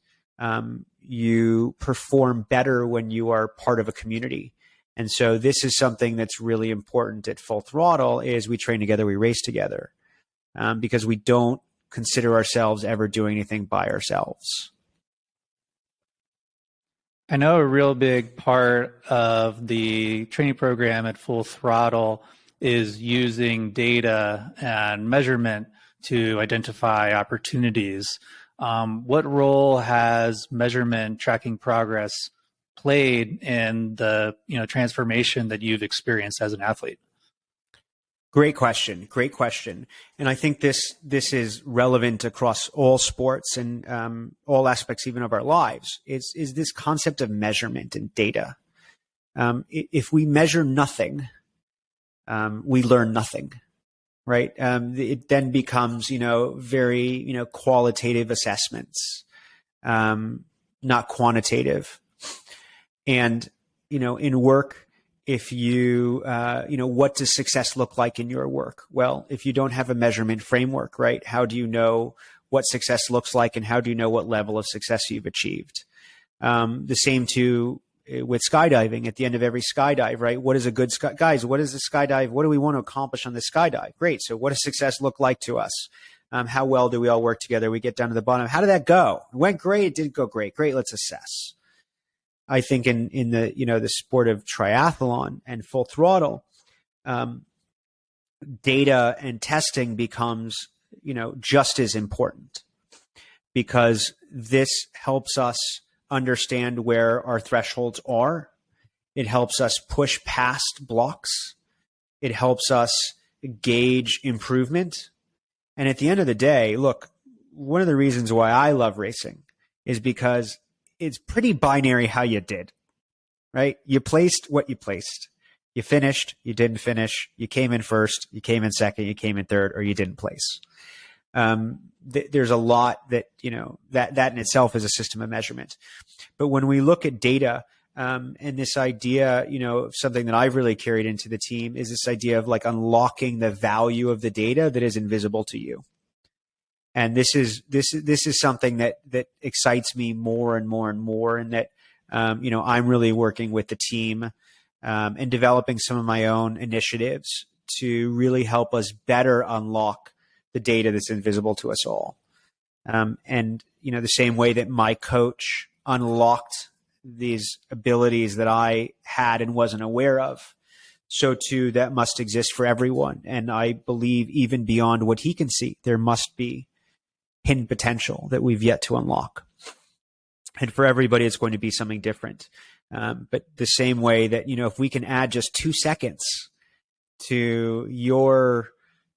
you perform better when you are part of a community. And so this is something that's really important at Full Throttle is we train together, we race together, because we don't consider ourselves ever doing anything by ourselves. I know a real big part of the training program at Full Throttle is using data and measurement to identify opportunities. What role has measurement, tracking progress played in the transformation that you've experienced as an athlete? Great question. Great question. And I think this is relevant across all sports and all aspects even of our lives, is this concept of measurement and data. If we measure nothing, we learn nothing, right? It then becomes, very, qualitative assessments, not quantitative. And, in work, if you, what does success look like in your work? Well, if you don't have a measurement framework, right? How do you know what success looks like, and how do you know what level of success you've achieved? The same too with skydiving. At the end of every skydive, right? What is a good guys? What is a skydive? What do we want to accomplish on the skydive? Great. So what does success look like to us? How well do we all work together? We get down to the bottom. How did that go? It went great. It didn't go great. Great. Let's assess. I think in the, the sport of triathlon and full throttle, data and testing becomes, just as important, because this helps us understand where our thresholds are. It helps us push past blocks. It helps us gauge improvement. And at the end of the day, look, one of the reasons why I love racing is because it's pretty binary how you did, right? You placed what you placed. You finished, you didn't finish, you came in first, you came in second, you came in third, or you didn't place. There's a lot that, that in itself is a system of measurement. But when we look at data, and this idea, something that I've really carried into the team is this idea of like unlocking the value of the data that is invisible to you. And this is something that excites me more and more and more. And that, I'm really working with the team, and developing some of my own initiatives to really help us better unlock the data that's invisible to us all. And, the same way that my coach unlocked these abilities that I had and wasn't aware of, so too that must exist for everyone. And I believe even beyond what he can see, there must be hidden potential that we've yet to unlock. And for everybody, it's going to be something different. But the same way that, if we can add just 2 seconds to your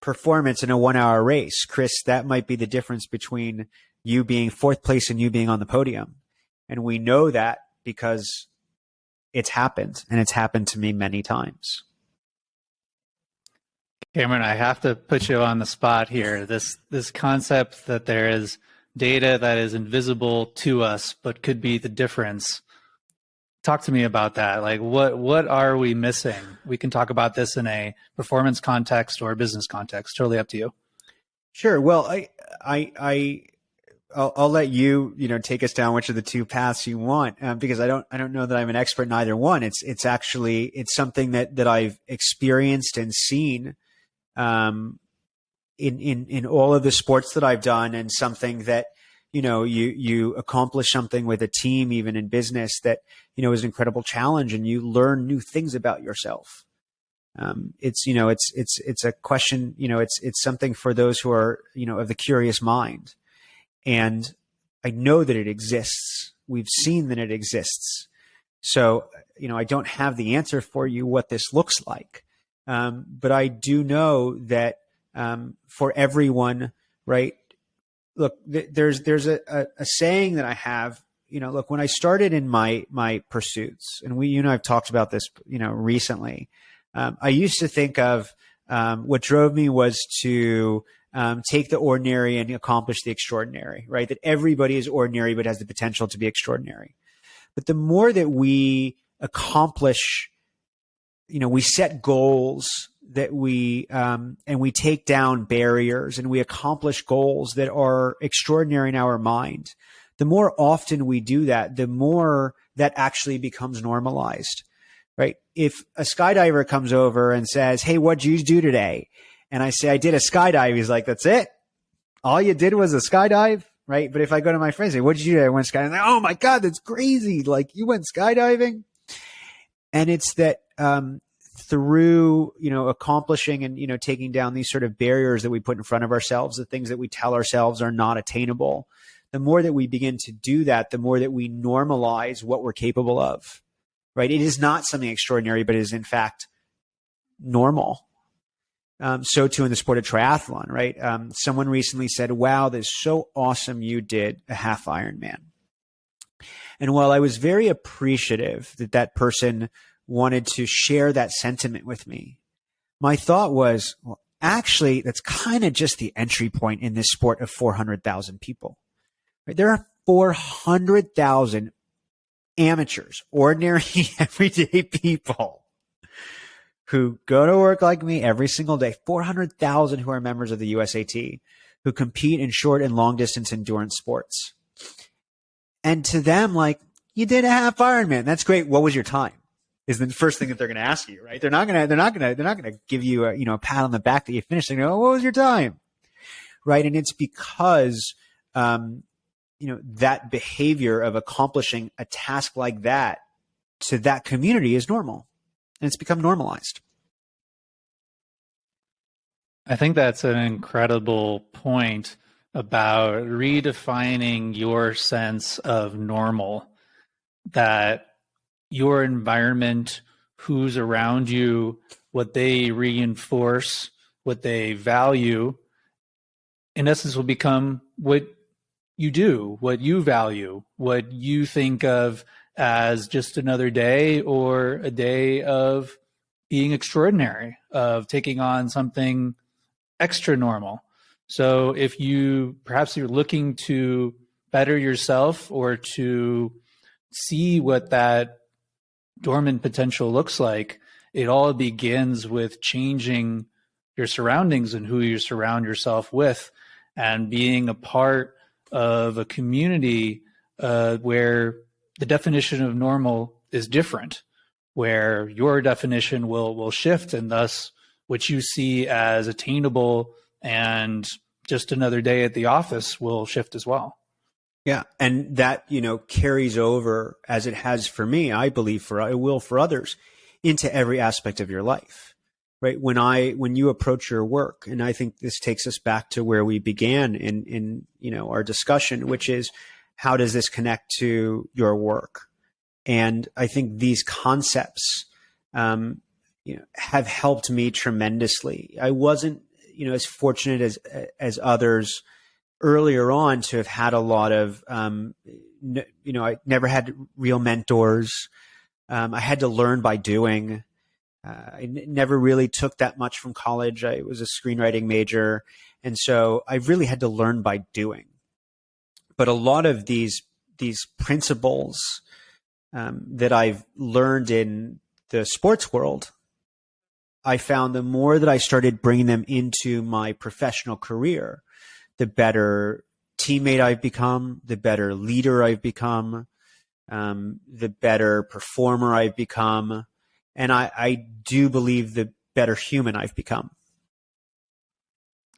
performance in a 1-hour race, Chris, that might be the difference between you being 4th place and you being on the podium. And we know that because it's happened, and it's happened to me many times. Cameron, I have to put you on the spot here. This concept that there is data that is invisible to us, but could be the difference. Talk to me about that. Like, what are we missing? We can talk about this in a performance context or a business context. Totally up to you. Sure. Well, I'll let you, take us down which of the two paths you want, because I don't know that I'm an expert in either one. It's something that I've experienced and seen, in all of the sports that I've done, and something that, you accomplish something with a team, even in business, that, is an incredible challenge, and you learn new things about yourself. It's a question, it's something for those who are, of the curious mind. And I know that it exists. We've seen that it exists. So, I don't have the answer for you what this looks like. But I do know that, for everyone, right? Look, there's a saying that I have, look, when I started in my pursuits, and I've talked about this, recently, I used to think of, what drove me was to, take the ordinary and accomplish the extraordinary, right? That everybody is ordinary, but has the potential to be extraordinary. But the more that we accomplish, we set goals that and we take down barriers, and we accomplish goals that are extraordinary in our mind, the more often we do that, the more that actually becomes normalized, right? If a skydiver comes over and says, "Hey, what'd you do today?" And I say, "I did a skydive." He's like, "That's it? All you did was a skydive?" Right? But if I go to my friends and say, "What did you do?" I went skydiving. Like, "Oh my God, that's crazy. Like, you went skydiving?" And it's that, through, accomplishing and, taking down these sort of barriers that we put in front of ourselves, the things that we tell ourselves are not attainable, the more that we begin to do that, the more that we normalize what we're capable of, right? It is not something extraordinary, but it is in fact normal. So too in the sport of triathlon, right? Someone recently said, wow, that's so awesome you did a half Ironman. And while I was very appreciative that that person wanted to share that sentiment with me, my thought was, well, actually, that's kind of just the entry point in this sport of 400,000 people. Right? There are 400,000 amateurs, ordinary, everyday people who go to work like me every single day, 400,000 who are members of the USAT, who compete in short and long distance endurance sports. And to them, like, you did a half Ironman. That's great. What was your time? Is the first thing that they're going to ask you, right? They're not going to give you a pat on the back that you finished. They go, oh, what was your time? Right. And it's because, that behavior of accomplishing a task like that to that community is normal, and it's become normalized. I think that's an incredible point about redefining your sense of normal, that your environment, who's around you, what they reinforce, what they value, in essence will become what you do, what you value, what you think of as just another day or a day of being extraordinary, of taking on something extra normal. So if perhaps you're looking to better yourself or to see what that dormant potential looks like, it all begins with changing your surroundings and who you surround yourself with, and being a part of a community where the definition of normal is different, where your definition will shift, and thus what you see as attainable and just another day at the office will shift as well. Yeah. And that, carries over, as it has for me, I believe it will for others, into every aspect of your life, right? When you approach your work, and I think this takes us back to where we began in our discussion, which is, how does this connect to your work? And I think these concepts, have helped me tremendously. I wasn't, as fortunate as others earlier on to have had a lot of, I never had real mentors. I had to learn by doing. I never really took that much from college. I was a screenwriting major. And so I really had to learn by doing. But a lot of these principles that I've learned in the sports world, I found the more that I started bringing them into my professional career, the better teammate I've become, the better leader I've become, the better performer I've become. And I do believe the better human I've become.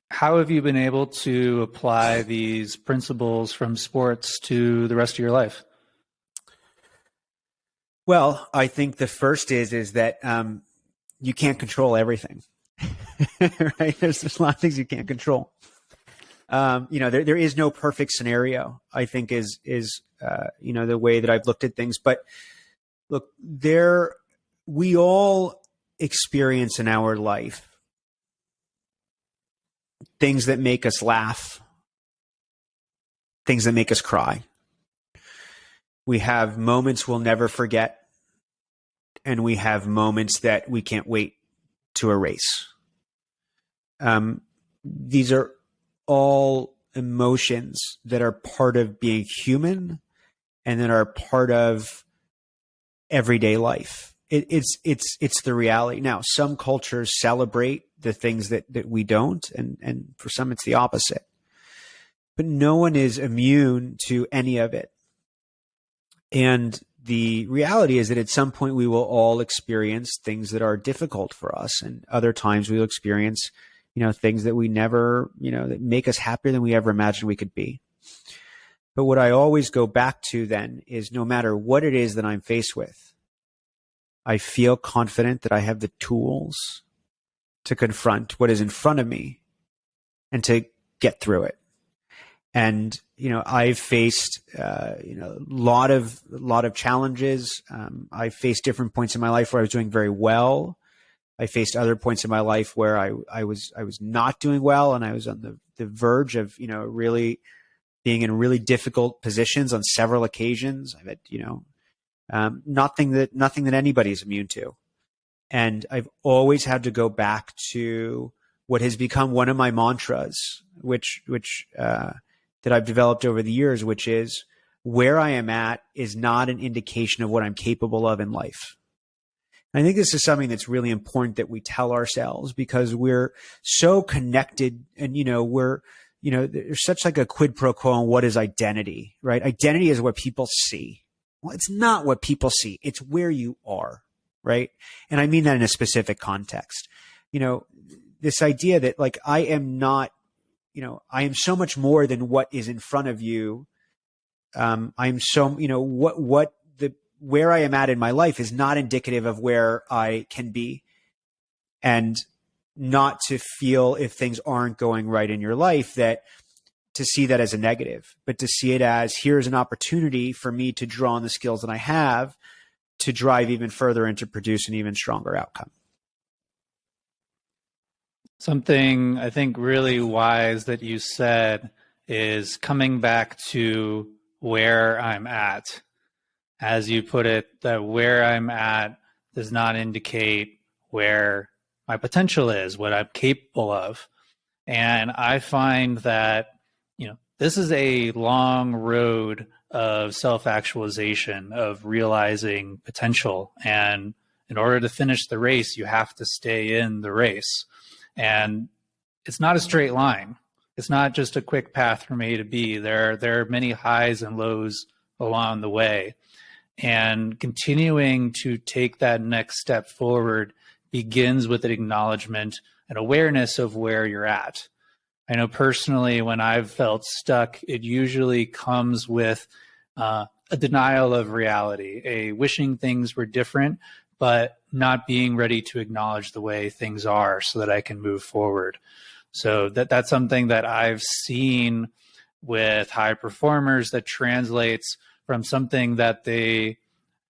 How have you been able to apply these principles from sports to the rest of your life? Well, I think the first is that you can't control everything, right? There's a lot of things you can't control. There is no perfect scenario, I think is the way that I've looked at things. But look, we all experience in our life things that make us laugh, things that make us cry. We have moments we'll never forget, and we have moments that we can't wait to erase. These are all emotions that are part of being human and that are part of everyday life. It's the reality. Now, some cultures celebrate the things that we don't, and for some it's the opposite. But no one is immune to any of it. And the reality is that at some point we will all experience things that are difficult for us, and other times we'll experience, things that we never, that make us happier than we ever imagined we could be. But what I always go back to then is, no matter what it is that I'm faced with, I feel confident that I have the tools to confront what is in front of me and to get through it. And, I've faced, a lot of challenges. I faced different points in my life where I was doing very well. I faced other points in my life where I was not doing well, and I was on the verge of, really being in really difficult positions on several occasions. I've had, nothing that anybody's immune to. And I've always had to go back to what has become one of my mantras, which that I've developed over the years, which is, where I am at is not an indication of what I'm capable of in life. And I think this is something that's really important that we tell ourselves, because we're so connected, and there's such like a quid pro quo on what is identity, right? Identity is what people see. Well, it's not what people see. It's where you are, right? And I mean that in a specific context. This idea that like, I am not, I am so much more than what is in front of you. I'm so, where I am at in my life is not indicative of where I can be. And not to feel, if things aren't going right in your life, that to see that as a negative, but to see it as, here's an opportunity for me to draw on the skills that I have to drive even further and to produce an even stronger outcome. Something I think really wise that you said is coming back to where I'm at. As you put it, that where I'm at does not indicate where my potential is, what I'm capable of. And I find that, this is a long road of self-actualization, of realizing potential. And in order to finish the race, you have to stay in the race. And it's not a straight line. It's not just a quick path from A to B. There are many highs and lows along the way. And continuing to take that next step forward begins with an acknowledgement and awareness of where you're at. I know personally, when I've felt stuck, it usually comes with a denial of reality, a wishing things were different, but not being ready to acknowledge the way things are so that I can move forward. So that's something that I've seen with high performers, that translates from something that they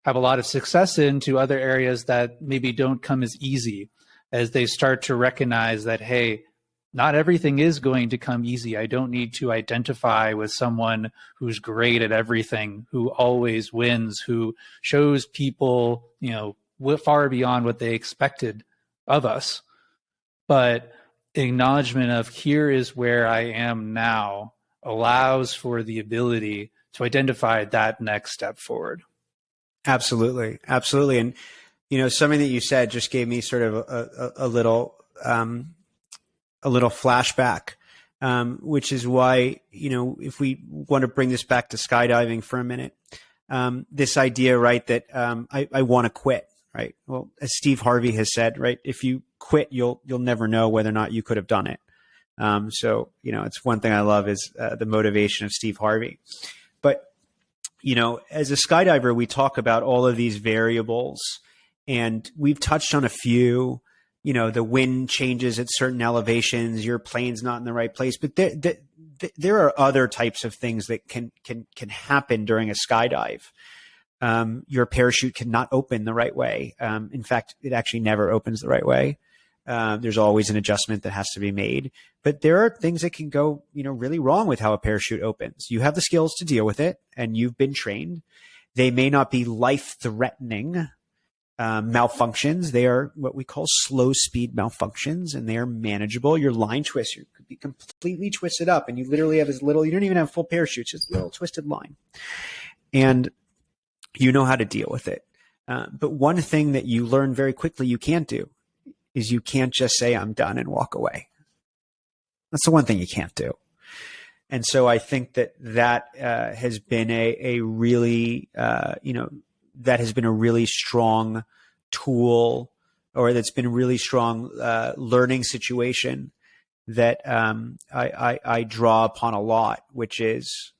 have a lot of success in to other areas that maybe don't come as easy, as they start to recognize that, hey, not everything is going to come easy. I don't need to identify with someone who's great at everything, who always wins, who shows people, far beyond what they expected of us. But acknowledgement of, here is where I am now, allows for the ability to identify that next step forward. Absolutely. Absolutely. And, something that you said just gave me sort of a little flashback, which is why, if we want to bring this back to skydiving for a minute, this idea, right, that I want to quit, right? Well, as Steve Harvey has said, right, if you quit, you'll never know whether or not you could have done it. So, it's one thing I love is the motivation of Steve Harvey. But, as a skydiver, we talk about all of these variables, and we've touched on a few. The wind changes at certain elevations, your plane's not in the right place, but there are other types of things that can happen during a skydive. Your parachute cannot open the right way. In fact, it actually never opens the right way. There's always an adjustment that has to be made, but there are things that can go, really wrong with how a parachute opens. You have the skills to deal with it, and you've been trained. They may not be life-threatening malfunctions. They are what we call slow speed malfunctions, and they are manageable. Your line twist could be completely twisted up, and you literally have this little, you don't even have full parachute, just a little twisted line. And you know how to deal with it. But one thing that you learn very quickly you can't do is you can't just say, I'm done, and walk away. That's the one thing you can't do. And so I think that has been a really, that has been a really strong tool, or that's been a really strong learning situation that I draw upon a lot, which is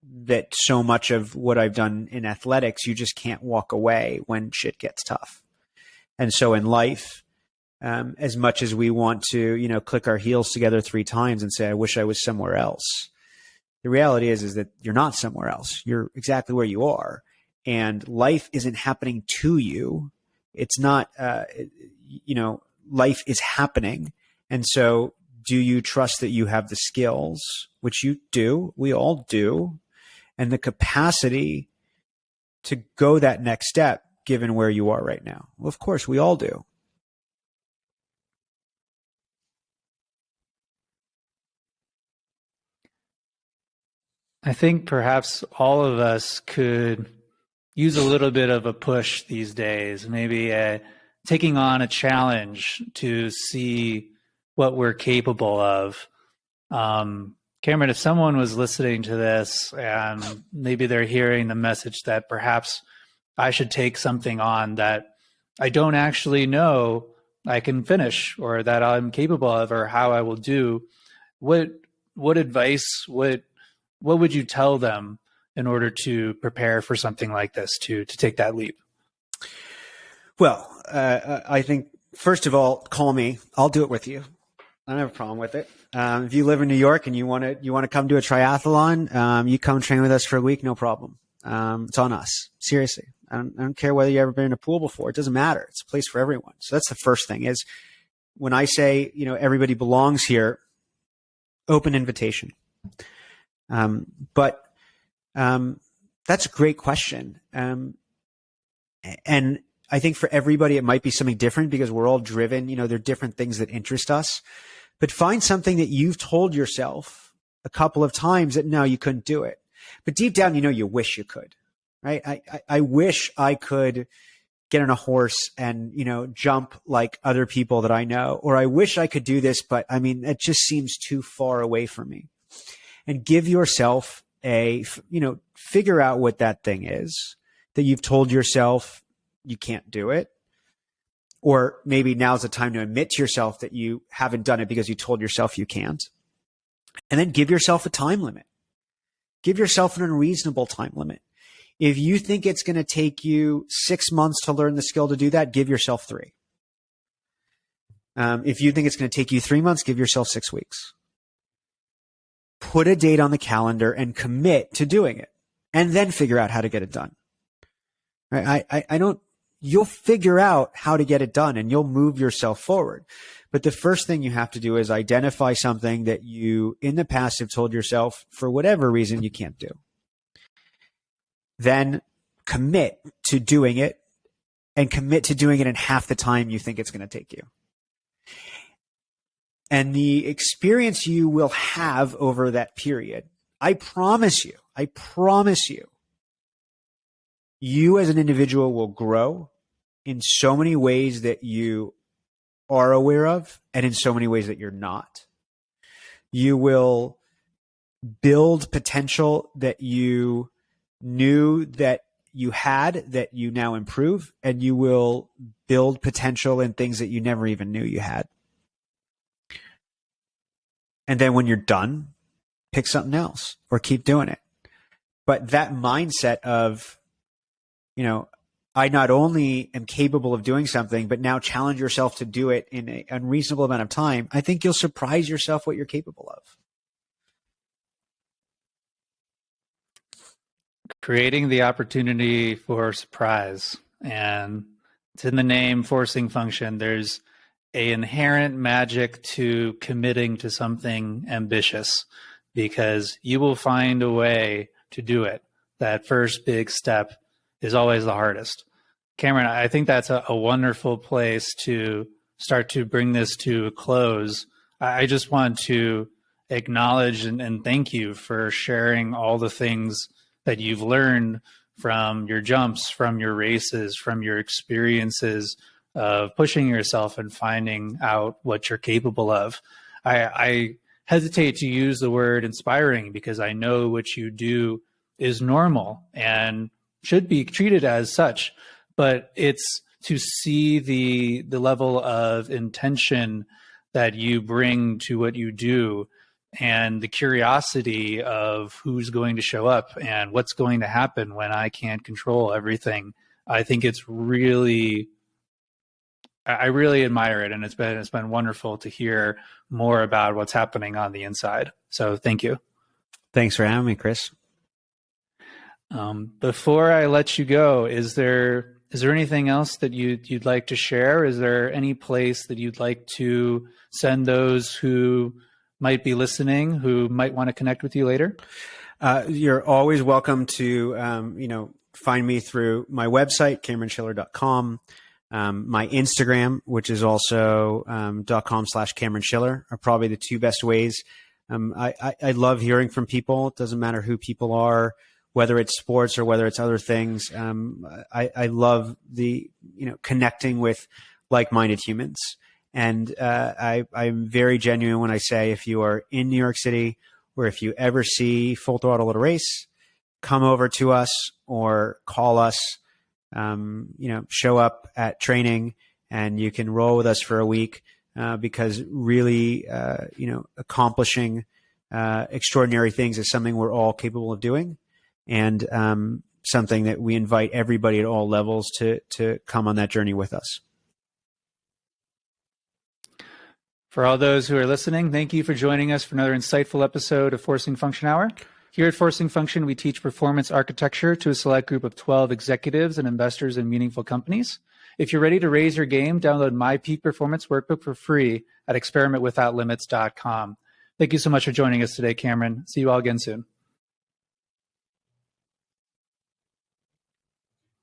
that so much of what I've done in athletics, you just can't walk away when shit gets tough. And so in life, as much as we want to, click our heels together 3 times and say, I wish I was somewhere else, the reality is that you're not somewhere else. You're exactly where you are. And life isn't happening to you. It's not, life is happening. And so do you trust that you have the skills, which you do, we all do, and the capacity to go that next step given where you are right now? Well, of course, we all do. I think perhaps all of us could use a little bit of a push these days, maybe taking on a challenge to see what we're capable of. Cameron, if someone was listening to this and maybe they're hearing the message that perhaps I should take something on that I don't actually know I can finish or that I'm capable of or how I will do, what advice, what would you tell them in order to prepare for something like this, to take that leap? Well, I think, first of all, call me. I'll do it with you. I don't have a problem with it. If you live in New York and you want to come do a triathlon, you come train with us for a week, no problem. It's on us. Seriously. I don't care whether you've ever been in a pool before. It doesn't matter. It's a place for everyone. So that's the first thing is when I say, everybody belongs here, open invitation. But that's a great question. And I think for everybody, it might be something different because we're all driven. There are different things that interest us. But find something that you've told yourself a couple of times that no, you couldn't do it. But deep down, you wish you could, right? I wish I could get on a horse and, jump like other people that I know, or I wish I could do this, but it just seems too far away from me. And give yourself figure out what that thing is that you've told yourself you can't do it. Or maybe now's the time to admit to yourself that you haven't done it because you told yourself you can't. And then give yourself a time limit. Give yourself an unreasonable time limit. If you think it's going to take you 6 months to learn the skill to do that, give yourself 3. If you think it's going to take you 3 months, give yourself 6 weeks. Put a date on the calendar and commit to doing it, and then figure out how to get it done. Right? You'll figure out how to get it done and you'll move yourself forward. But the first thing you have to do is identify something that you in the past have told yourself for whatever reason you can't do. Then commit to doing it and commit to doing it in half the time you think it's going to take you. And the experience you will have over that period, I promise you, you as an individual will grow in so many ways that you are aware of and in so many ways that you're not. You will build potential that you knew that you had that you now improve, and you will build potential in things that you never even knew you had. And then when you're done, pick something else or keep doing it. But that mindset of, I not only am capable of doing something, but now challenge yourself to do it in an unreasonable amount of time, I think you'll surprise yourself what you're capable of. Creating the opportunity for surprise. And it's in the name forcing function. There's an inherent magic to committing to something ambitious because you will find a way to do it. That first big step is always the hardest. Cameron, I think that's a wonderful place to start to bring this to a close. I just want to acknowledge and thank you for sharing all the things that you've learned from your jumps, from your races, from your experiences of pushing yourself and finding out what you're capable of. I hesitate to use the word inspiring because I know what you do is normal and should be treated as such, but it's to see the level of intention that you bring to what you do and the curiosity of who's going to show up and what's going to happen when I can't control everything. I think it's really, I really admire it, and it's been wonderful to hear more about what's happening on the inside. So thank you. Thanks for having me, Chris. Before I let you go, is there anything else that you'd like to share? Is there any place that you'd like to send those who might be listening, who might want to connect with you later? You're always welcome to, find me through my website, CameronSchiller.com, my Instagram, which is also .com/CameronSchiller, are probably the two best ways. I love hearing from people. It doesn't matter who people are, whether it's sports or whether it's other things. I love the, connecting with like-minded humans. And I'm very genuine when I say, if you are in New York City, or if you ever see Full Throttle at a race, come over to us or call us, show up at training, and you can roll with us for a week, because really, accomplishing extraordinary things is something we're all capable of doing, and something that we invite everybody at all levels to come on that journey with us. For all those who are listening, thank you for joining us for another insightful episode of Forcing Function Hour. Here at Forcing Function, we teach performance architecture to a select group of 12 executives and investors in meaningful companies. If you're ready to raise your game, download my Peak Performance Workbook for free at experimentwithoutlimits.com. Thank you so much for joining us today, Cameron. See you all again soon.